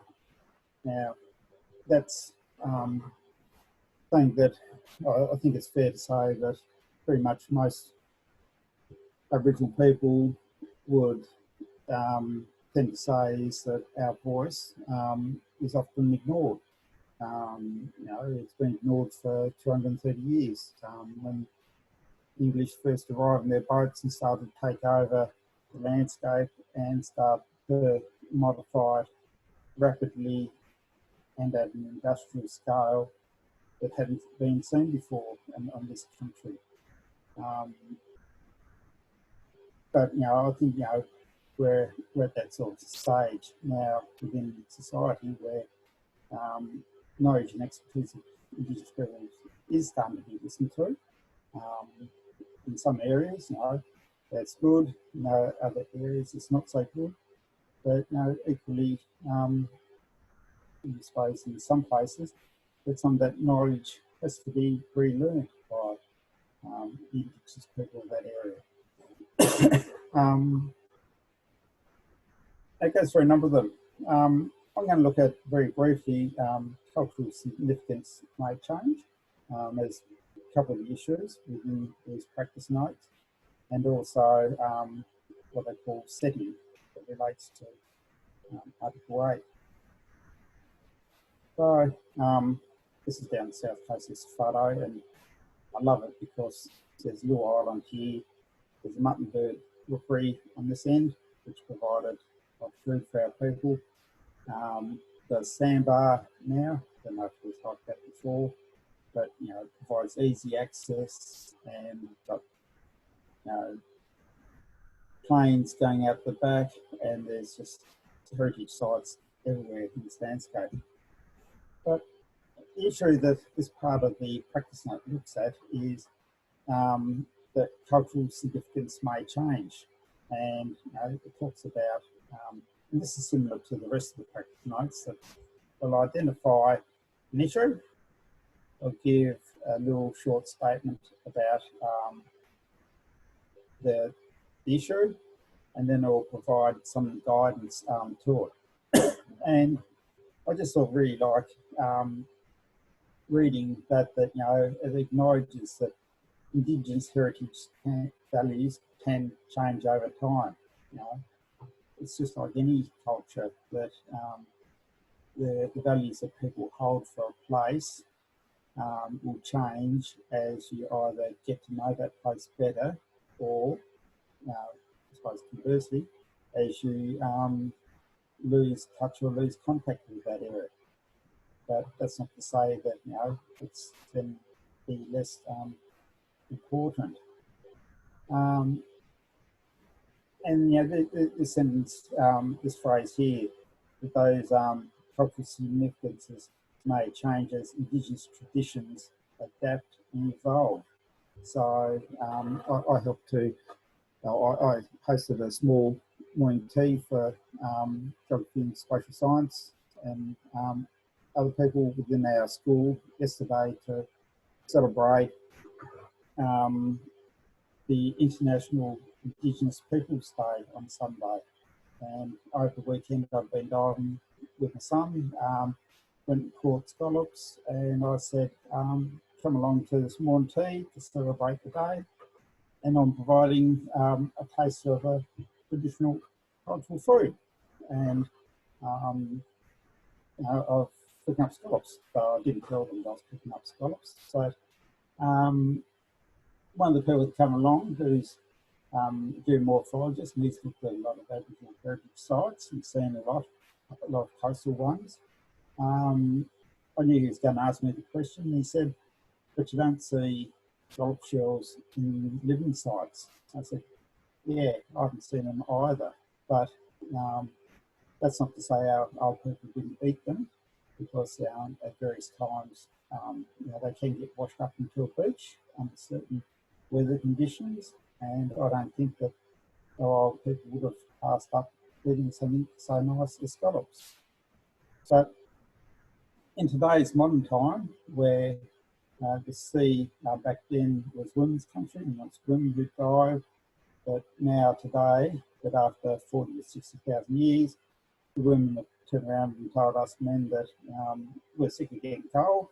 Now, that's something that I think it's fair to say that pretty much most Aboriginal people would tend to say is that our voice is often ignored. It's been ignored for 230 years. When the English first arrived in their boats and started to take over the landscape and start to modify it rapidly and at an industrial scale that hadn't been seen before on this country. But I think we're at that sort of stage now within society where knowledge and expertise of Indigenous peoples is starting to be listened to. In some areas, that's good. Other areas it's not so good. But equally, I suppose in some places, that some of that knowledge has to be relearned by Indigenous people of that area. That goes through a number of them. I'm going to look at very briefly cultural significance may change. There's a couple of issues within these practice notes, and also what they call setting that relates to Article 8. So this is down the south coast of Fado, and I love it because there's a little island here. There's a mutton bird rookery on this end, which provided food for our people. There's sandbar now. I don't know if it was like that before, but you know, it provides easy access, and got planes going out the back, and there's just heritage sites everywhere in this landscape. But the issue that this part of the practice note looks at is that cultural significance may change, and you know, it talks about, and this is similar to the rest of the practice notes, that they'll identify an issue, they'll give a little short statement about the issue, and then they'll provide some guidance to it. And I just sort of really like reading that you know, it acknowledges that Indigenous heritage values can change over time. You know, it's just like any culture that the values that people hold for a place will change as you either get to know that place better, or I suppose conversely, as you lose touch or lose contact with that area. But that's not to say that, you know, it's then be less important. And you know, this sentence, this phrase here, that those cultural significances may change as Indigenous traditions adapt and evolve. So I helped to, I hosted a small morning tea for geography and spatial science, and other people within our school yesterday to celebrate the International Indigenous Peoples Day on Sunday. And over the weekend I've been diving with my son, went and caught scallops, and I said, come along to this morning tea to celebrate the day. And I'm providing a taste of a traditional cultural food. And you know, I was picking up scallops, so I didn't tell them that I was picking up scallops. So one of the people that come along, who's doing morphologist, and he's looked at a lot of Aboriginal heritage sites and seen a lot of coastal ones. I knew he was going to ask me the question. He said, but you don't see scallop shells in living sites. I said, yeah, I haven't seen them either. But that's not to say our old people didn't eat them, because at various times you know, they can get washed up into a beach under certain weather conditions, and I don't think that our old people would have passed up eating something so nice as scallops. But in today's modern time, where the sea back then was women's country, and it's women who dive, but now today, that after 40 to 60,000 years, the women have turned around and told us men that we're sick of getting cold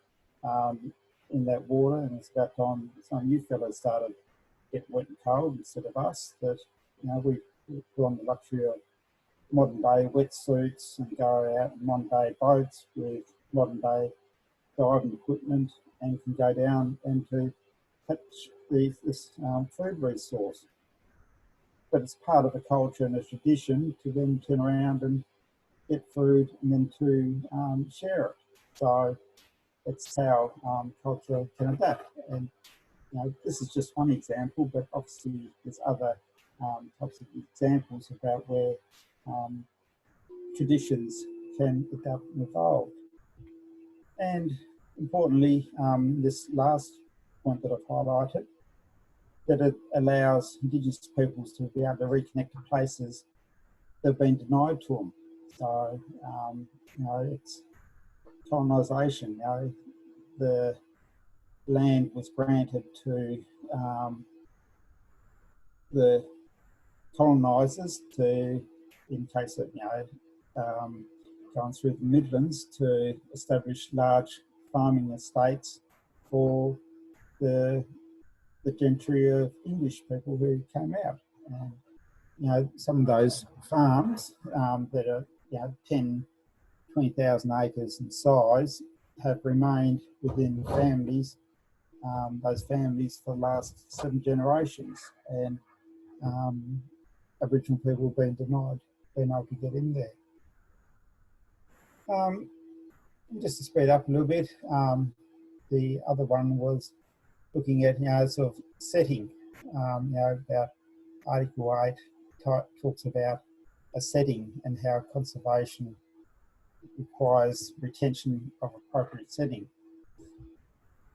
in that water, and it's about time some of you fellas started get wet and cold instead of us, that you know, we put on the luxury of modern day wetsuits and go out in modern day boats with modern day diving equipment, and can go down and to catch this food resource. But it's part of a culture and a tradition to then turn around and get food and then to share it. So it's how culture can adapt. And you know, this is just one example, but obviously there's other types of examples about where traditions can adapt and evolve. And importantly, this last point that I've highlighted, that it allows Indigenous peoples to be able to reconnect to places that have been denied to them. So, you know, it's colonisation. You know, the land was granted to the colonisers to, in case of, you know, going through the Midlands, to establish large farming estates for the gentry of English people who came out. And, you know, some of those farms that are, you know, 10, 20,000 acres in size have remained within families, those families for the last 7 generations. And Aboriginal people have been denied being able to get in there. Just to speed up a little bit, the other one was looking at, you know, sort of setting, you know, about Article 8 talks about a setting and how conservation requires retention of appropriate setting.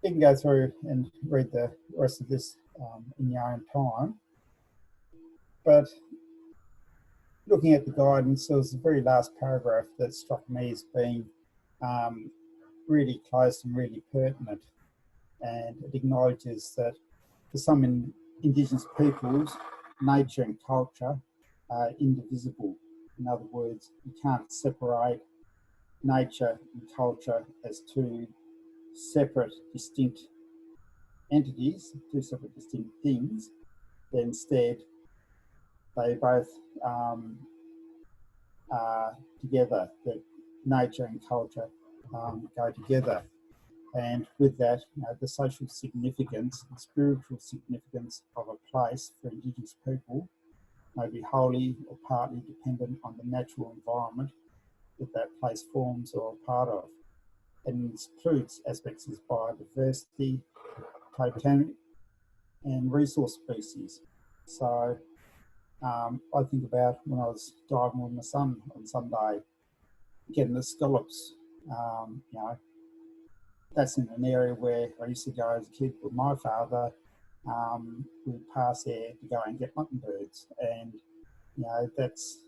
You can go through and read the rest of this in your own time. But looking at the guidance, there was the very last paragraph that struck me as being really close and really pertinent. And it acknowledges that for some Indigenous peoples, nature and culture are indivisible. In other words, you can't separate nature and culture as two separate, distinct entities, two separate, distinct things, but instead they both are together, that nature and culture go together. And with that, you know, the social significance and spiritual significance of a place for Indigenous people may be wholly or partly dependent on the natural environment that that place forms or a part of. And includes aspects of biodiversity, totemic and resource species. So I think about when I was diving with my son on Sunday, getting the scallops, you know, that's in an area where I used to go as a kid with my father. We'd pass there to go and get muttonbirds, and you know, that's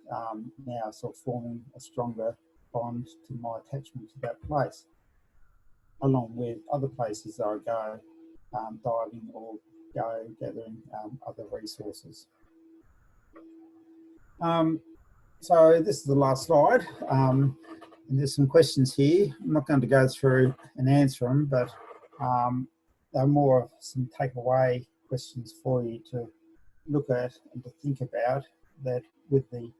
now sort of forming a stronger bond to my attachment to that place, along with other places that I go diving or go gathering other resources. So this is the last slide. And there's some questions here. I'm not going to go through and answer them, but they're more of some takeaway questions for you to look at and to think about, that with the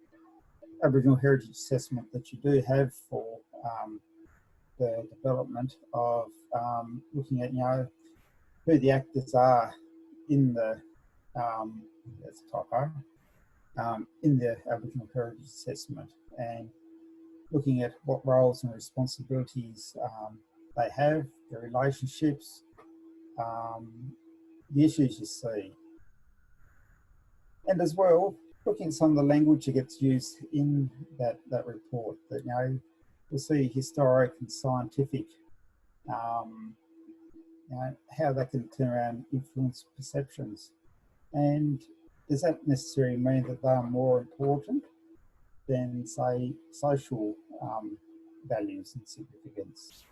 Aboriginal Heritage Assessment that you do have for the development of looking at, you know, who the actors are in the, that's a typo, in the Aboriginal Heritage Assessment, and looking at what roles and responsibilities they have, their relationships, the issues you see. And as well, looking at some of the language that gets used in that report, that, you know, you'll see historic and scientific, you know, how that can turn around and influence perceptions. And does that necessarily mean that they are more important than, say, social values and significance?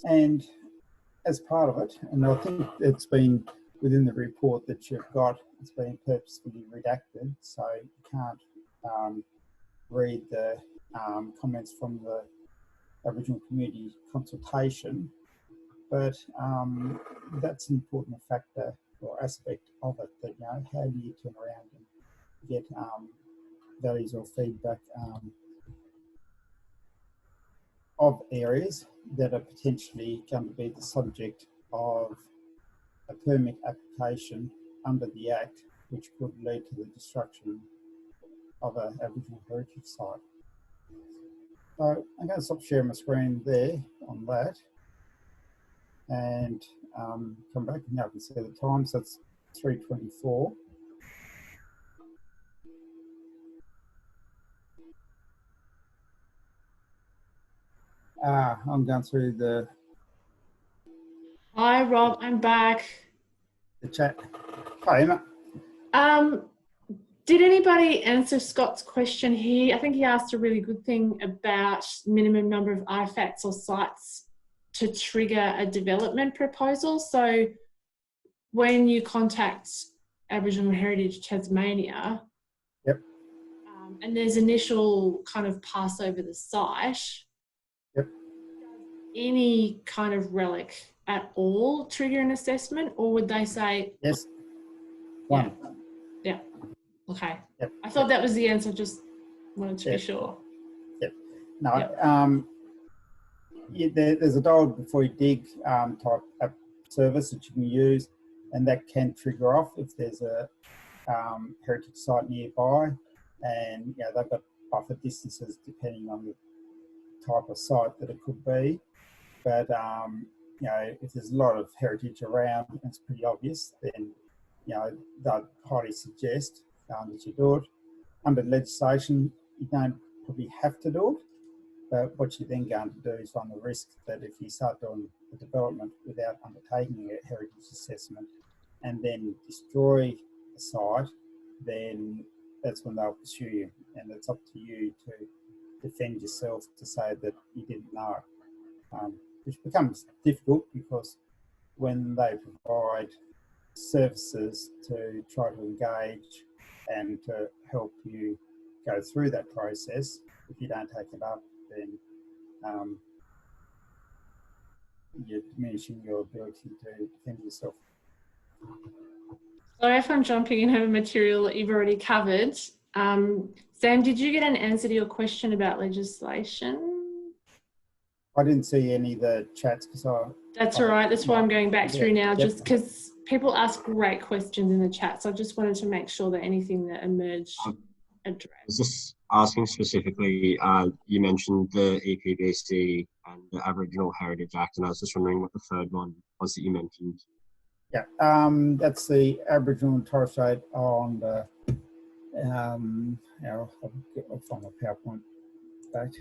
And as part of it, and I think it's been within the report that you've got, it's been purposefully redacted, so you can't read the comments from the Aboriginal community consultation, but that's an important factor or aspect of it, that, you know, how do you turn around and get values or feedback of areas that are potentially going to be the subject of a permit application under the Act, which could lead to the destruction of an Aboriginal heritage site. So I'm going to stop sharing my screen there on that, and come back. Now I can see the time, so it's 3:24. I'm going through the Hi, Rob. I'm back. chat. Hi, Emma. Did anybody answer Scott's question here? I think he asked a really good thing about minimum number of artefacts or sites to trigger a development proposal. So when you contact Aboriginal Heritage Tasmania, Yep. And there's initial kind of pass over the site, Yep. any kind of relic at all trigger an assessment, or would they say Yes. One. Yeah. Okay. Yep. I thought that was the answer, just wanted to Yep. be sure. Yep. No, Yep. there's a dial before you dig type app service that you can use, and that can trigger off if there's a heritage site nearby, and they've got buffer distances depending on the type of site that it could be. But if there's a lot of heritage around and it's pretty obvious, then they'd highly suggest that you do it. Under legislation, you don't probably have to do it, but what you're then going to do is run the risk that if you start doing the development without undertaking a heritage assessment and then destroy the site, then that's when they'll pursue you, and it's up to you to defend yourself to say that you didn't know, which becomes difficult because when they provide services to try to engage and to help you go through that process, if you don't take it up, then you're diminishing your ability to defend yourself. Sorry if I'm jumping in over material that you've already covered. Sam, did you get an answer to your question about legislation? I didn't see any of the chats because That's all right. That's why I'm going back through now, Yep. just because people ask great questions in the chat. So I just wanted to make sure that anything that emerged addressed. I was just asking specifically, you mentioned the EPBC and the Aboriginal Heritage Act, and I was just wondering what the third one was that you mentioned. Yeah, that's the Aboriginal and Torres Strait Islander. I'll find my PowerPoint back.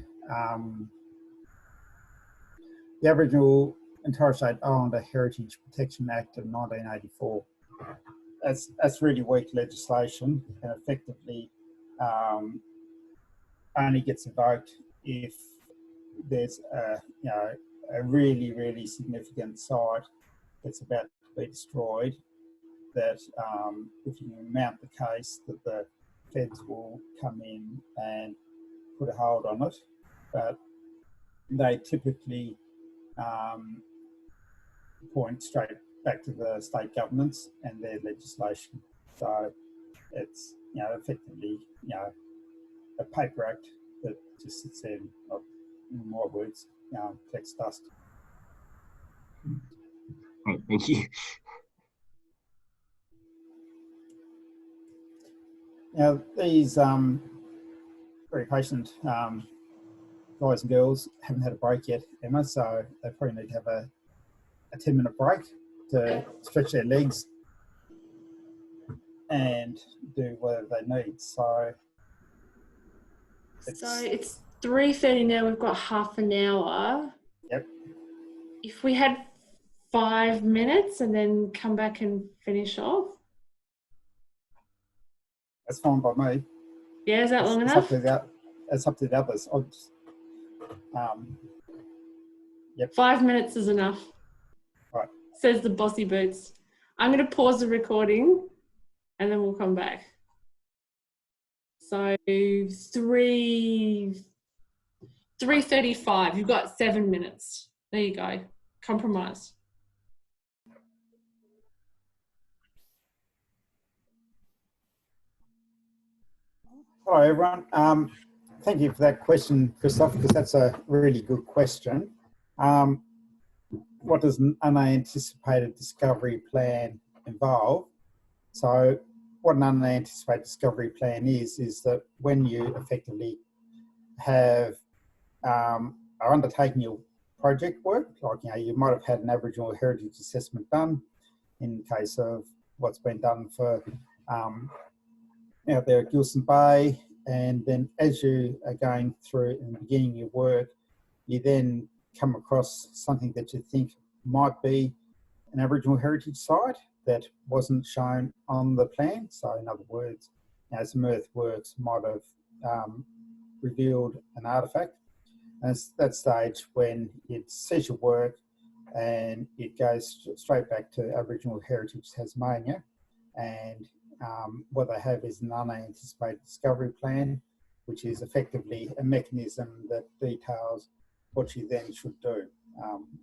The Aboriginal and Torres Strait Islander Heritage Protection Act of 1984. That's really weak legislation, and effectively only gets invoked if there's a really, really significant site that's about to be destroyed, that if you mount the case, that the feds will come in and put a hold on it. But they typically point straight back to the state governments and their legislation. So it's effectively a paper act that just sits there and, in my words, collects dust. Right, thank you. Now, these very patient guys and girls haven't had a break yet, Emma, so they probably need to have a 10-minute break to stretch their legs and do whatever they need. So it's 3:30 now. We've got half an hour. Yep. If we had 5 minutes and then come back and finish off. That's fine by me. Yeah, is that long enough? It's up to the others. Yep. 5 minutes is enough. Right. Says the bossy boots. I'm going to pause the recording and then we'll come back. So 3:35. You've got 7 minutes. There you go. Compromise. Hello, everyone. Thank you for that question, Christoph, because that's a really good question. What does an unanticipated discovery plan involve? So what an unanticipated discovery plan is that when you effectively have are undertaking your project work, like you might have had an Aboriginal heritage assessment done in case of what's been done for out there at Geilson Bay, and then as you are going through and beginning your work, you then come across something that you think might be an Aboriginal heritage site that wasn't shown on the plan. So in other words, some earthworks might have revealed an artefact. And it's that stage when it ceases work and it goes straight back to Aboriginal Heritage Tasmania. And what they have is an unanticipated discovery plan, which is effectively a mechanism that details what you then should do.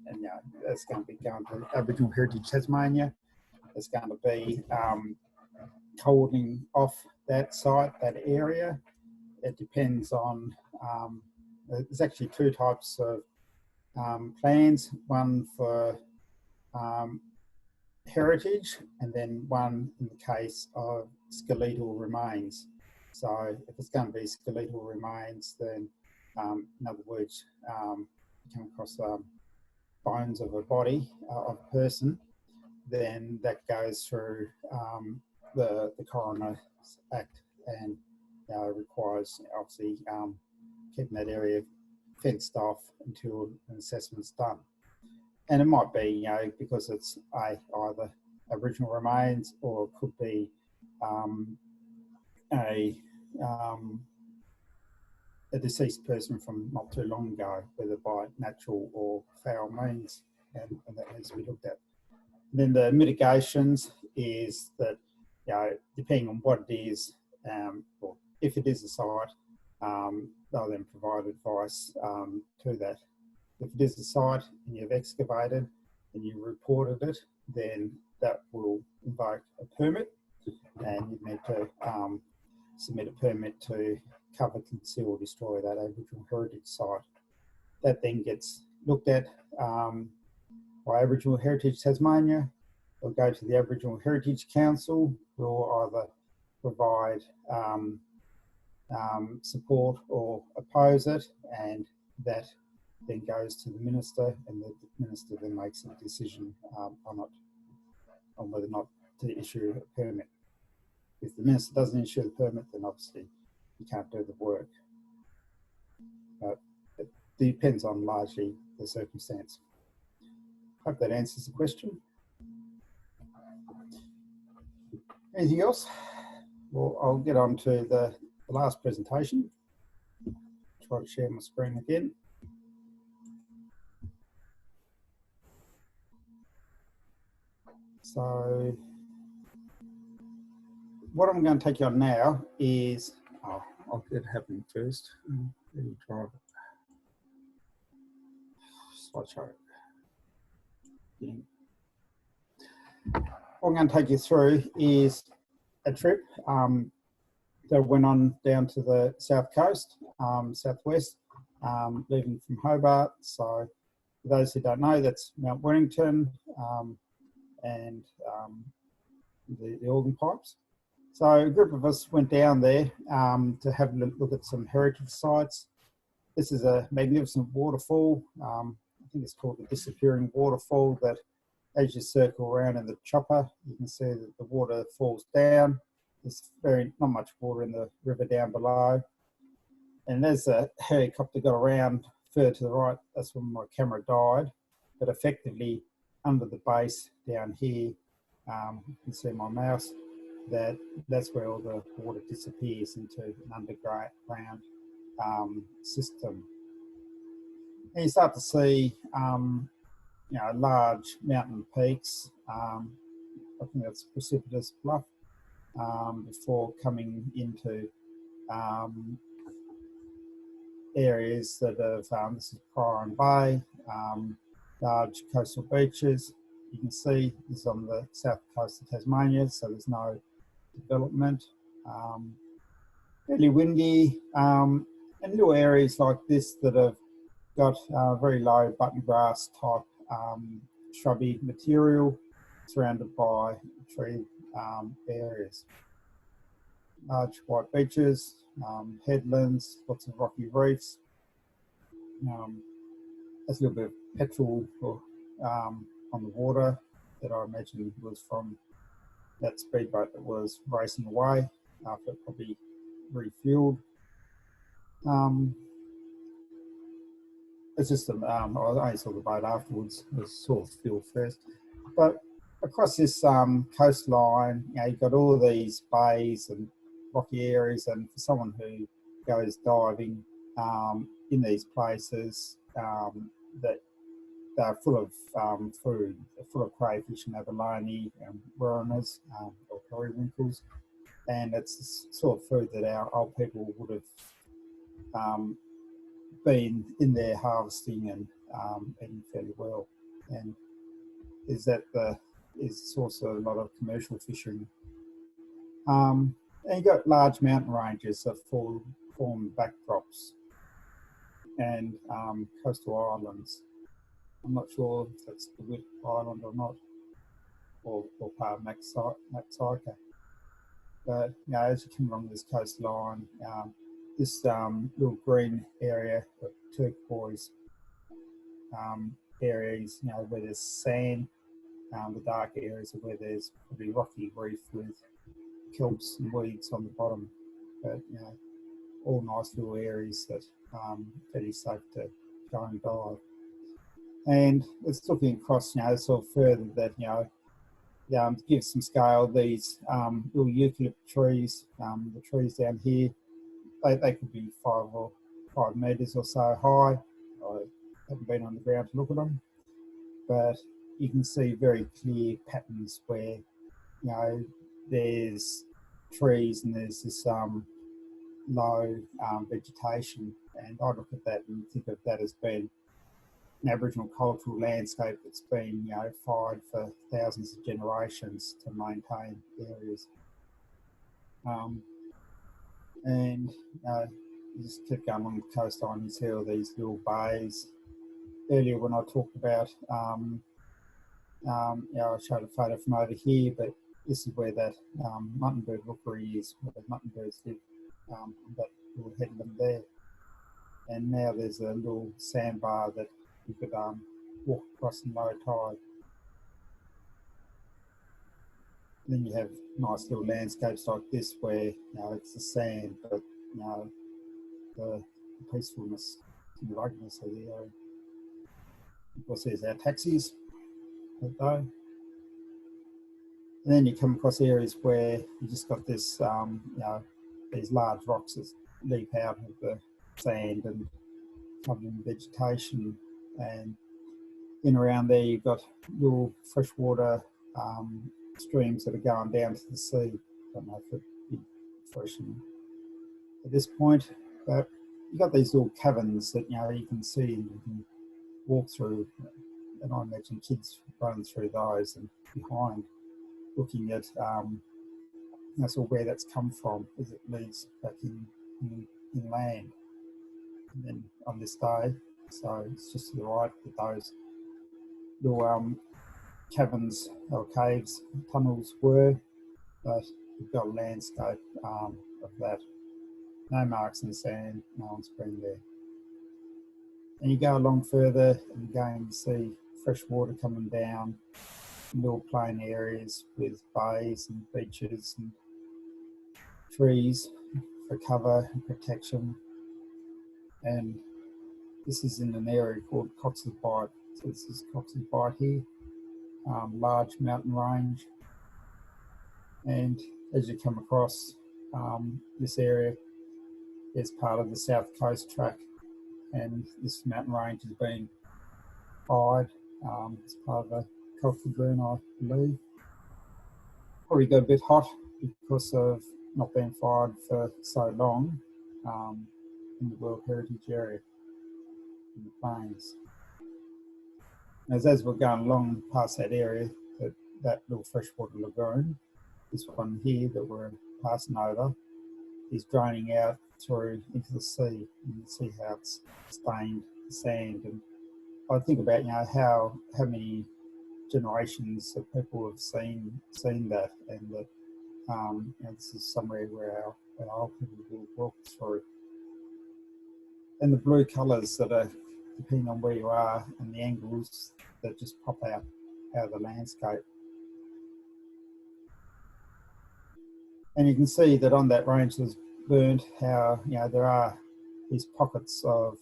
And that's going to be going to Aboriginal Heritage Tasmania. It's going to be calling off that site, that area. It depends on, there's actually two types of plans, one for heritage and then one in the case of skeletal remains. So if it's going to be skeletal remains, then in other words, you come across bones of a body, of a person, then that goes through the Coroner's Act and requires obviously keeping that area fenced off until an assessment's done. And it might be, because it's either Aboriginal remains or it could be a deceased person from not too long ago, whether by natural or foul means, and that needs to be looked at. And then the mitigations is that, depending on what it is, or if it is a site, they'll then provide advice to that. If it is a site and you've excavated and you reported it, then that will invoke a permit, and you need to submit a permit to cover, conceal, or destroy that Aboriginal heritage site. That then gets looked at by Aboriginal Heritage Tasmania. It'll go to the Aboriginal Heritage Council, who will either provide support or oppose it, and that then goes to the minister, and the minister then makes a decision on whether or not to issue a permit. If the minister doesn't issue the permit, then obviously you can't do the work. But it depends on largely the circumstance. Hope that answers the question. Anything else? Well, I'll get on to the last presentation. Try to share my screen again. So what I'm going to take you on now is, I'll get it happening first. Let me drive it. Slideshow. Yeah. What I'm going to take you through is a trip that went on down to the south coast, southwest, leaving from Hobart. So for those who don't know, that's Mount Wellington and the organ pipes. So a group of us went down there to have a look at some heritage sites. This is a magnificent waterfall. I think it's called the Disappearing Waterfall, that as you circle around in the chopper, you can see that the water falls down. There's not much water in the river down below. And as the helicopter got around further to the right, that's when my camera died. But effectively, under the base down here, you can see my mouse, that's where all the water disappears into an underground system. And you start to see large mountain peaks. I think that's precipitous bluff, before coming into areas that have, this is Geilson Bay, large coastal beaches. You can see this is on the south coast of Tasmania, so there's no development. Fairly windy, and little areas like this that have got very low button grass type shrubby material surrounded by tree areas. Large white beaches, headlands, lots of rocky reefs. There's a little bit of petrol on the water that I imagine was from that speedboat that was racing away after it probably refueled. It's just, I only saw the boat afterwards. It was sort of fuel first. But across this coastline, you've got all these bays and rocky areas, and for someone who goes diving in these places, that they're full of food, they're full of crayfish and abalone and waronas or periwinkles, and it's the sort of food that our old people would have been in there harvesting and eating fairly well. And is also a lot of commercial fishing. And you've got large mountain ranges that form backdrops, and coastal islands. I'm not sure if that's the Whit Island or not, or part of Maxika. But as you come along this coastline, this little green area, turquoise areas, where there's sand, the dark areas are where there's probably rocky reef with kelps and weeds on the bottom. But all nice little areas that fairly safe to go and dive. And it's looking across, sort of further that, to give some scale, these little eucalypt trees, the trees down here, they could be 5 metres or so high. I haven't been on the ground to look at them, but you can see very clear patterns where, there's trees and there's this low vegetation. And I look at that and think of that as being an Aboriginal cultural landscape that's been, fired for thousands of generations to maintain areas. And you just keep going along the coastline, you see all these little bays. Earlier when I talked about, I showed a photo from over here, but this is where that muttonbird rookery is, where the muttonbirds live, that little headland there. And now there's a little sandbar that you could walk across in low tide. And then you have nice little landscapes like this where, it's the sand, but, the peacefulness and the ruggedness of the area. Of course, there's our taxis that go. And then you come across areas where you just got this, these large rocks that leap out of the sand and covered in vegetation. And in around there, you've got little freshwater streams that are going down to the sea. I don't know if it'd be fresh at this point, but you've got these little caverns that you can see and you can walk through. And I imagine kids running through those and behind, looking at sort of where that's come from as it leads back in land. And then on this day, so it's just to the right that those little caverns or caves, tunnels were, but you've got a landscape of that. No marks in the sand, no one's been there. And you go along further and again you see fresh water coming down, little plain areas with bays and beaches and trees for cover and protection. And this is in an area called Cox's Bight. So this is Cox's Bight here, large mountain range. And as you come across this area, it's part of the South Coast Track, and this mountain range has been fired. It's part of a cultural boom, I believe. Probably got a bit hot because of not being fired for so long in the World Heritage Area in the plains. As we're going along past that area, that little freshwater lagoon, this one here that we're passing over, is draining out through into the sea. And you can see how it's stained the sand. And I think about how many generations of people have seen that, and that this is somewhere where our old people will walk through. And the blue colours that are, depending on where you are, and the angles that just pop out of the landscape. And you can see that on that range that's burnt, how there are these pockets of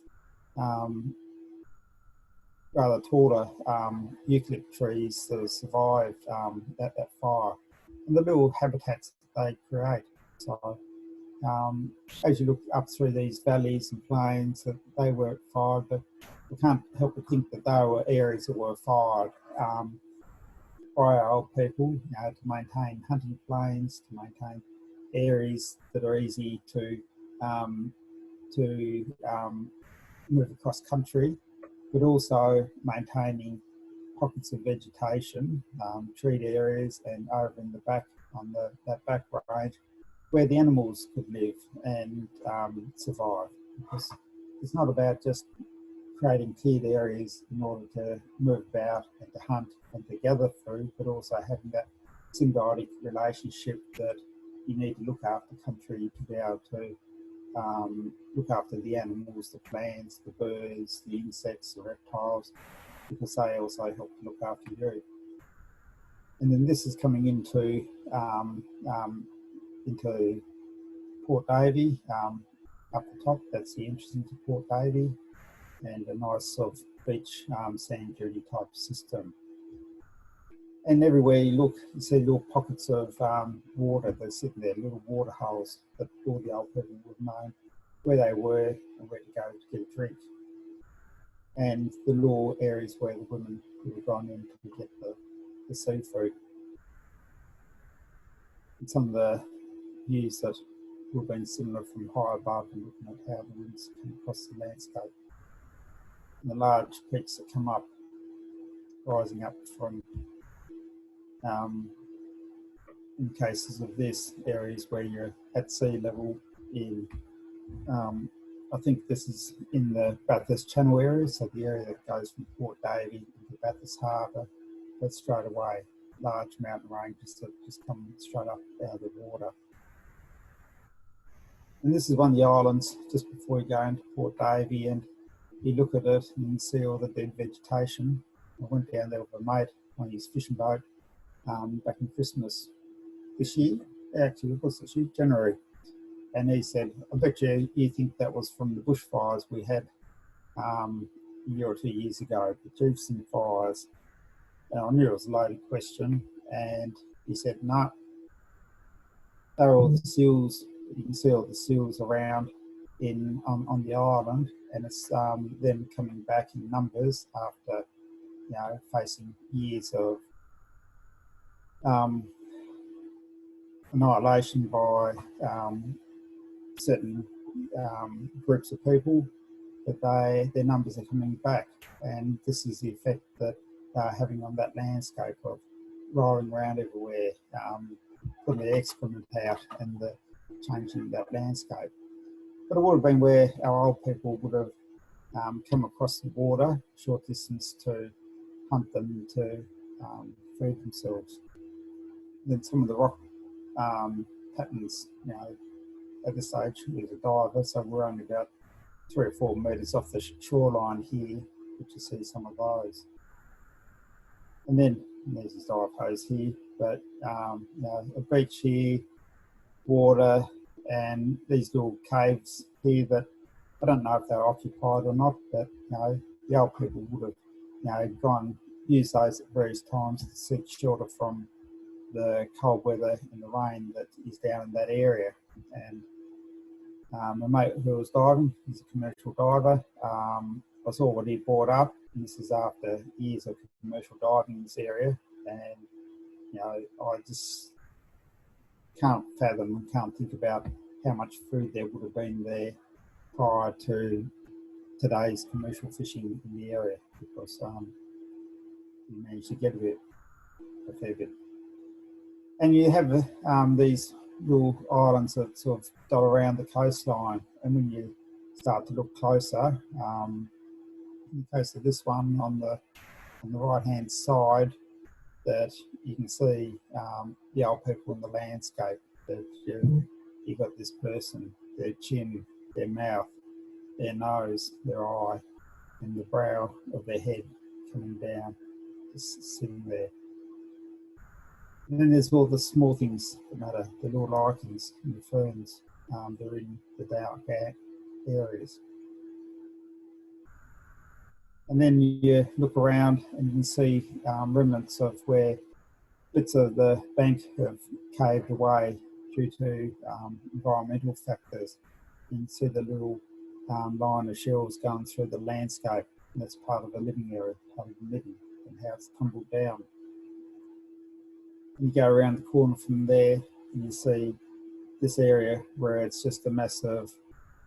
rather taller eucalypt trees that have survived that fire, and the little habitats that they create. So as you look up through these valleys and plains, that they were fired, but we can't help but think that they were areas that were fired by our old people, to maintain hunting plains, to maintain areas that are easy to move across country, but also maintaining pockets of vegetation, treed areas, and over in the back on that back range where the animals could live and survive. Because it's not about just creating cleared areas in order to move about and to hunt and to gather food, but also having that symbiotic relationship that you need to look after country to be able to look after the animals, the plants, the birds, the insects, the reptiles, because they also help to look after you. And then this is coming into Port Davey, up the top. That's the entrance into Port Davey, and a nice sort of beach sand dune type system. And everywhere you look, you see little pockets of water that are sitting there, little water holes that all the old people would have known where they were and where to go to get a drink. And the little areas where the women would have gone in to get the seafood. And some of the views that would have been similar from high above and looking at how the winds come across the landscape. And the large peaks that come up, rising up from, in cases of this, areas where you're at sea level in, I think this is in the Bathurst Channel area, so the area that goes from Port Davey into Bathurst Harbour, but straight away, large mountain ranges that just come straight up out of the water. And this is one of the islands just before you go into Port Davey, and you look at it and you see all the dead vegetation. I went down there with a mate on his fishing boat back in Christmas this year. Actually, it was this year, January. And he said, I bet you think that was from the bushfires we had a year or 2 years ago, the Geilson fires. And I knew it was a loaded question. And he said, no, they were all the seals. You can see all the seals around on the island, and it's them coming back in numbers after, facing years of annihilation by certain groups of people, that their numbers are coming back, and this is the effect that they're having on that landscape of rolling around everywhere, putting the excrement out and the changing that landscape. But it would have been where our old people would have come across the water, short distance, to hunt them, to feed themselves. And then some of the rock patterns, at this stage, we was a diver, so we're only about 3 or 4 metres off the shoreline here, but you see some of those. And then there's this dive hose here, but a beach here, water, and these little caves here that I don't know if they're occupied or not, but the old people would have used those at various times to seek shelter from the cold weather and the rain that is down in that area. And my mate who was diving, he's a commercial diver. I saw what he brought up, and this is after years of commercial diving in this area, and I just can't fathom and can't think about how much food there would have been there prior to today's commercial fishing in the area, because you managed to get a fair bit. And you have these little islands that sort of dot around the coastline, and when you start to look closer, in the case of this one on the right hand side, that you can see the old people in the landscape, that you've got this person, their chin, their mouth, their nose, their eye, and the brow of their head coming down, just sitting there. And then there's all the small things that matter, the little lichens and the ferns. They're in the dark areas. And then you look around and you can see remnants of where bits of the bank have caved away due to environmental factors. You can see the little line of shells going through the landscape, and that's part of the living area, part of the living, and how it's tumbled down. And you go around the corner from there, and you see this area where it's just a mass of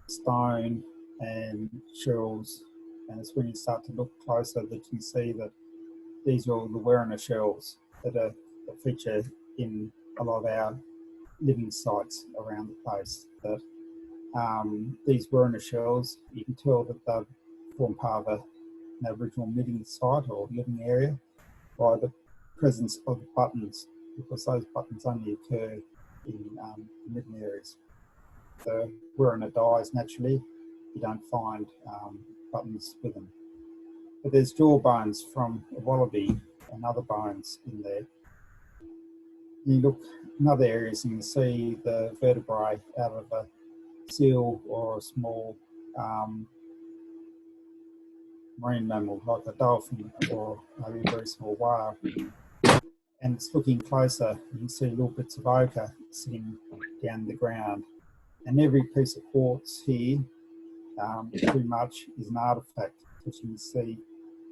stone and shells, and it's when you start to look closer that you can see that these are all the Werrina shells that feature in a lot of our living sites around the place. That these Werrina shells, you can tell that they form part of an Aboriginal living site or living area by the presence of buttons, because those buttons only occur in living areas. So Werrina dies naturally, you don't find buttons with them. But there's jaw bones from a wallaby and other bones in there. You look in other areas and you see the vertebrae out of a seal or a small marine mammal like a dolphin or maybe a very small whale. And it's looking closer, you can see little bits of ochre sitting down the ground. And every piece of quartz here pretty much is an artefact, which you can see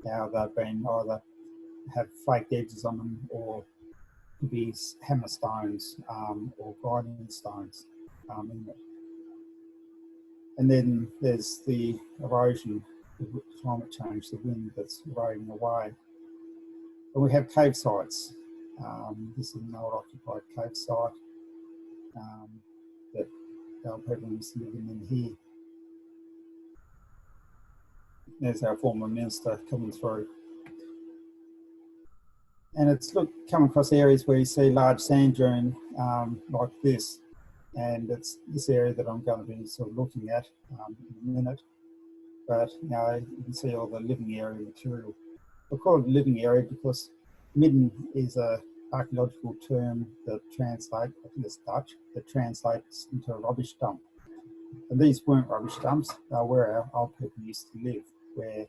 how they've been either have flaked edges on them or could be hammer stones or grinding stones in it. And then there's the erosion, the climate change, the wind that's eroding away. And we have cave sites. This is an old occupied cave site that our people used to live in here. There's our former minister coming through. And it's come across areas where you see large sand dune like this. And it's this area that I'm going to be sort of looking at in a minute. But you can see all the living area material. I call it a living area because midden is an archaeological term that translates, I think it's Dutch, that translates into a rubbish dump. And these weren't rubbish dumps, they were where our old people used to live, where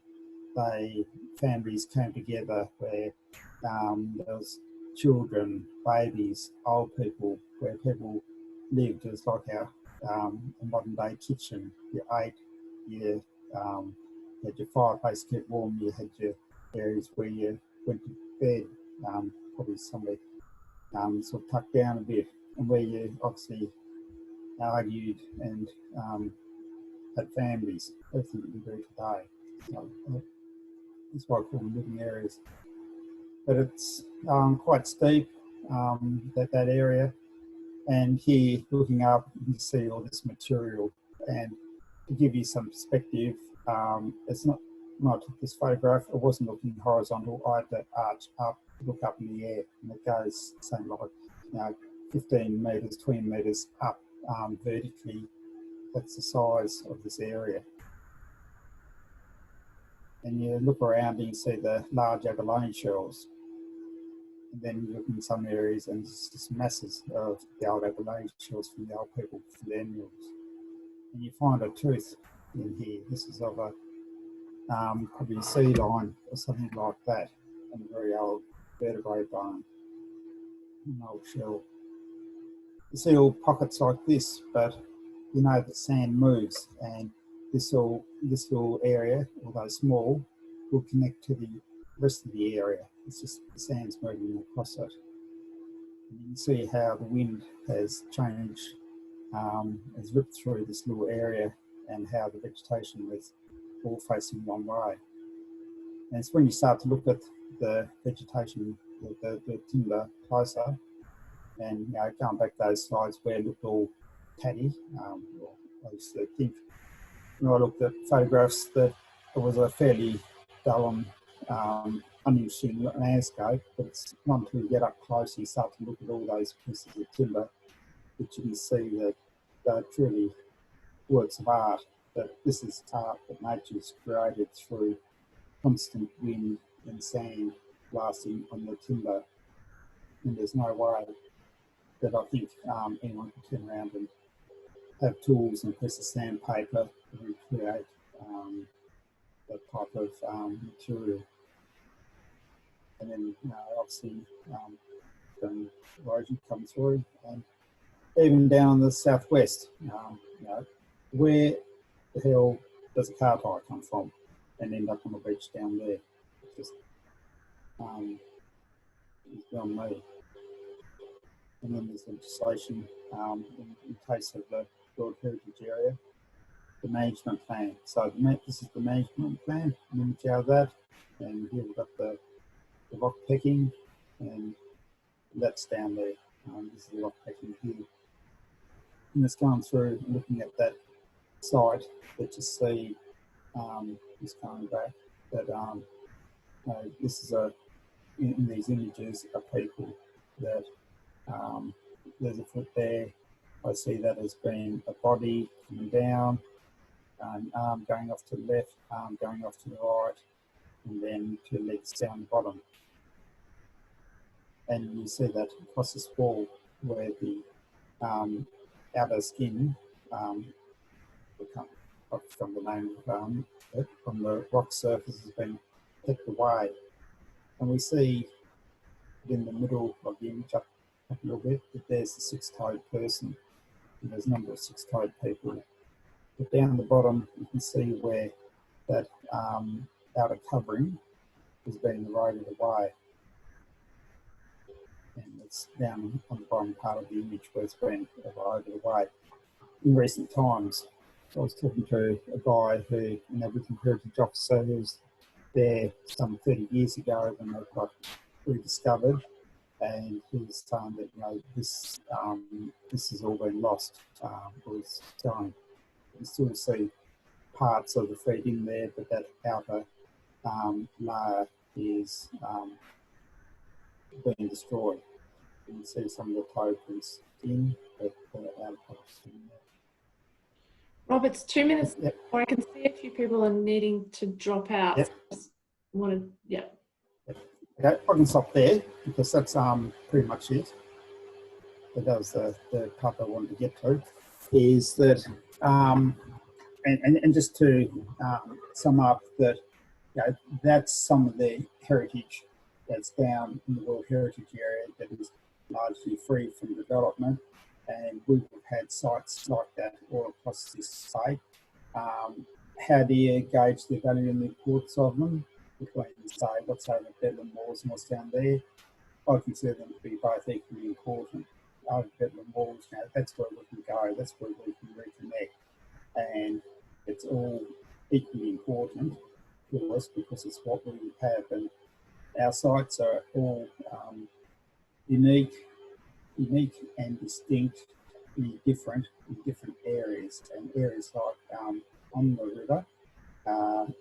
families came together, where there was children, babies, old people, where people lived. It was like our modern day kitchen. You ate, you had your fireplace kept warm, you had your areas where you went to bed, probably somewhere sort of tucked down a bit, and where you obviously argued and had families, everything that we do today. So that's why I call them living areas. But it's quite steep, that area. And here, looking up, you can see all this material. And to give you some perspective, it's not this photograph, it wasn't looking horizontal. I had to arch up, look up in the air, and it goes something like 15 metres, 20 metres up vertically. That's the size of this area. And you look around and you see the large abalone shells. And then you look in some areas and it's just masses of the old abalone shells from the old people for their meals. And you find a tooth in here. This is of a probably a sea lion or something like that, and a very old vertebrae bone, an old shell. You see all pockets like this, but you know that sand moves, and this little area, although small, will connect to the rest of the area. It's just the sand's moving across it. And you can see how the wind has changed, has ripped through this little area, and how the vegetation is all facing one way. And it's when you start to look at the vegetation, the timber closer, and going back to those slides where it looked all tatty, I used to think when I looked at photographs that it was a fairly dull and uninteresting landscape, but it's not until you get up close you start to look at all those pieces of timber that you can see that they're truly works of art. That this is art that nature's created through constant wind and sand blasting on the timber. And there's no way that I think anyone can turn around and have tools and a piece of sandpaper and recreate that type of material. And then obviously erosion comes through and even down the southwest, you know, where the hell does a car tyre come from and end up on the beach down there? It's just it's beyond me. And then there's legislation in case of the World Heritage Area, the management plan. So this is the management plan, an image out of that. And here we've got the rock pecking, and that's down there. This is the rock pecking here. And it's going through and looking at that site that you see, just going back, that this is in these images are people that there's a foot there. I see that as being a body coming down, an arm going off to the left, arm going off to the right, and then two legs down the bottom. And you see that across this wall where the outer skin from the name from the rock surface has been picked away. And we see in the middle of the image up a little bit that there's a six-toed person. And there's a number of six-toed people. But down the bottom, you can see where that outer covering has been eroded away. And it's down on the bottom part of the image where it's been eroded away. In recent times, I was talking to a guy who, an Aboriginal heritage officer, who was there some 30 years ago when they got rediscovered, and he was saying that, you know, this has all been lost, was going. You still see parts of the feet in there, but that outer layer is being destroyed. You can see some of the toe prints in, but the outer parts in there. Rob, it's 2 minutes. Yep. Or I can see a few people are needing to drop out. Yep. Yeah. Okay, I can stop there because that's pretty much it. That was the part I wanted to get to, is that, and just to sum up that, you know, that's some of the heritage that's down in the World Heritage Area that is largely free from development, and we've had sites like that all across this state. How do you gauge the value and the importance of them between, say, what's over Bedlam Walls and what's down there? I consider them to be both equally important. Over Bedlam Walls, you know, that's where we can go, that's where we can reconnect, and it's all equally important to us because it's what we have, and our sites are all unique and distinctly different in different areas, and areas like on the river,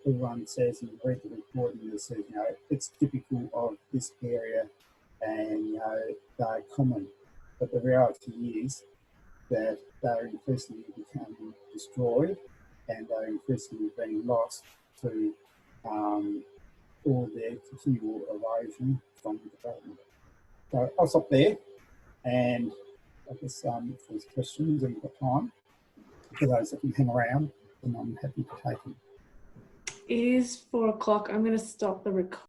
everyone says, and read the report and they say, you know, it's typical of this area, and you know, they're common, but the reality is that they're increasingly becoming destroyed, and they're increasingly being lost to all their continual erosion from development. So I'll stop there, and I guess if there's questions and we've got time, for those that can hang around, then I'm happy to take them. It is 4 o'clock. I'm going to stop the recording.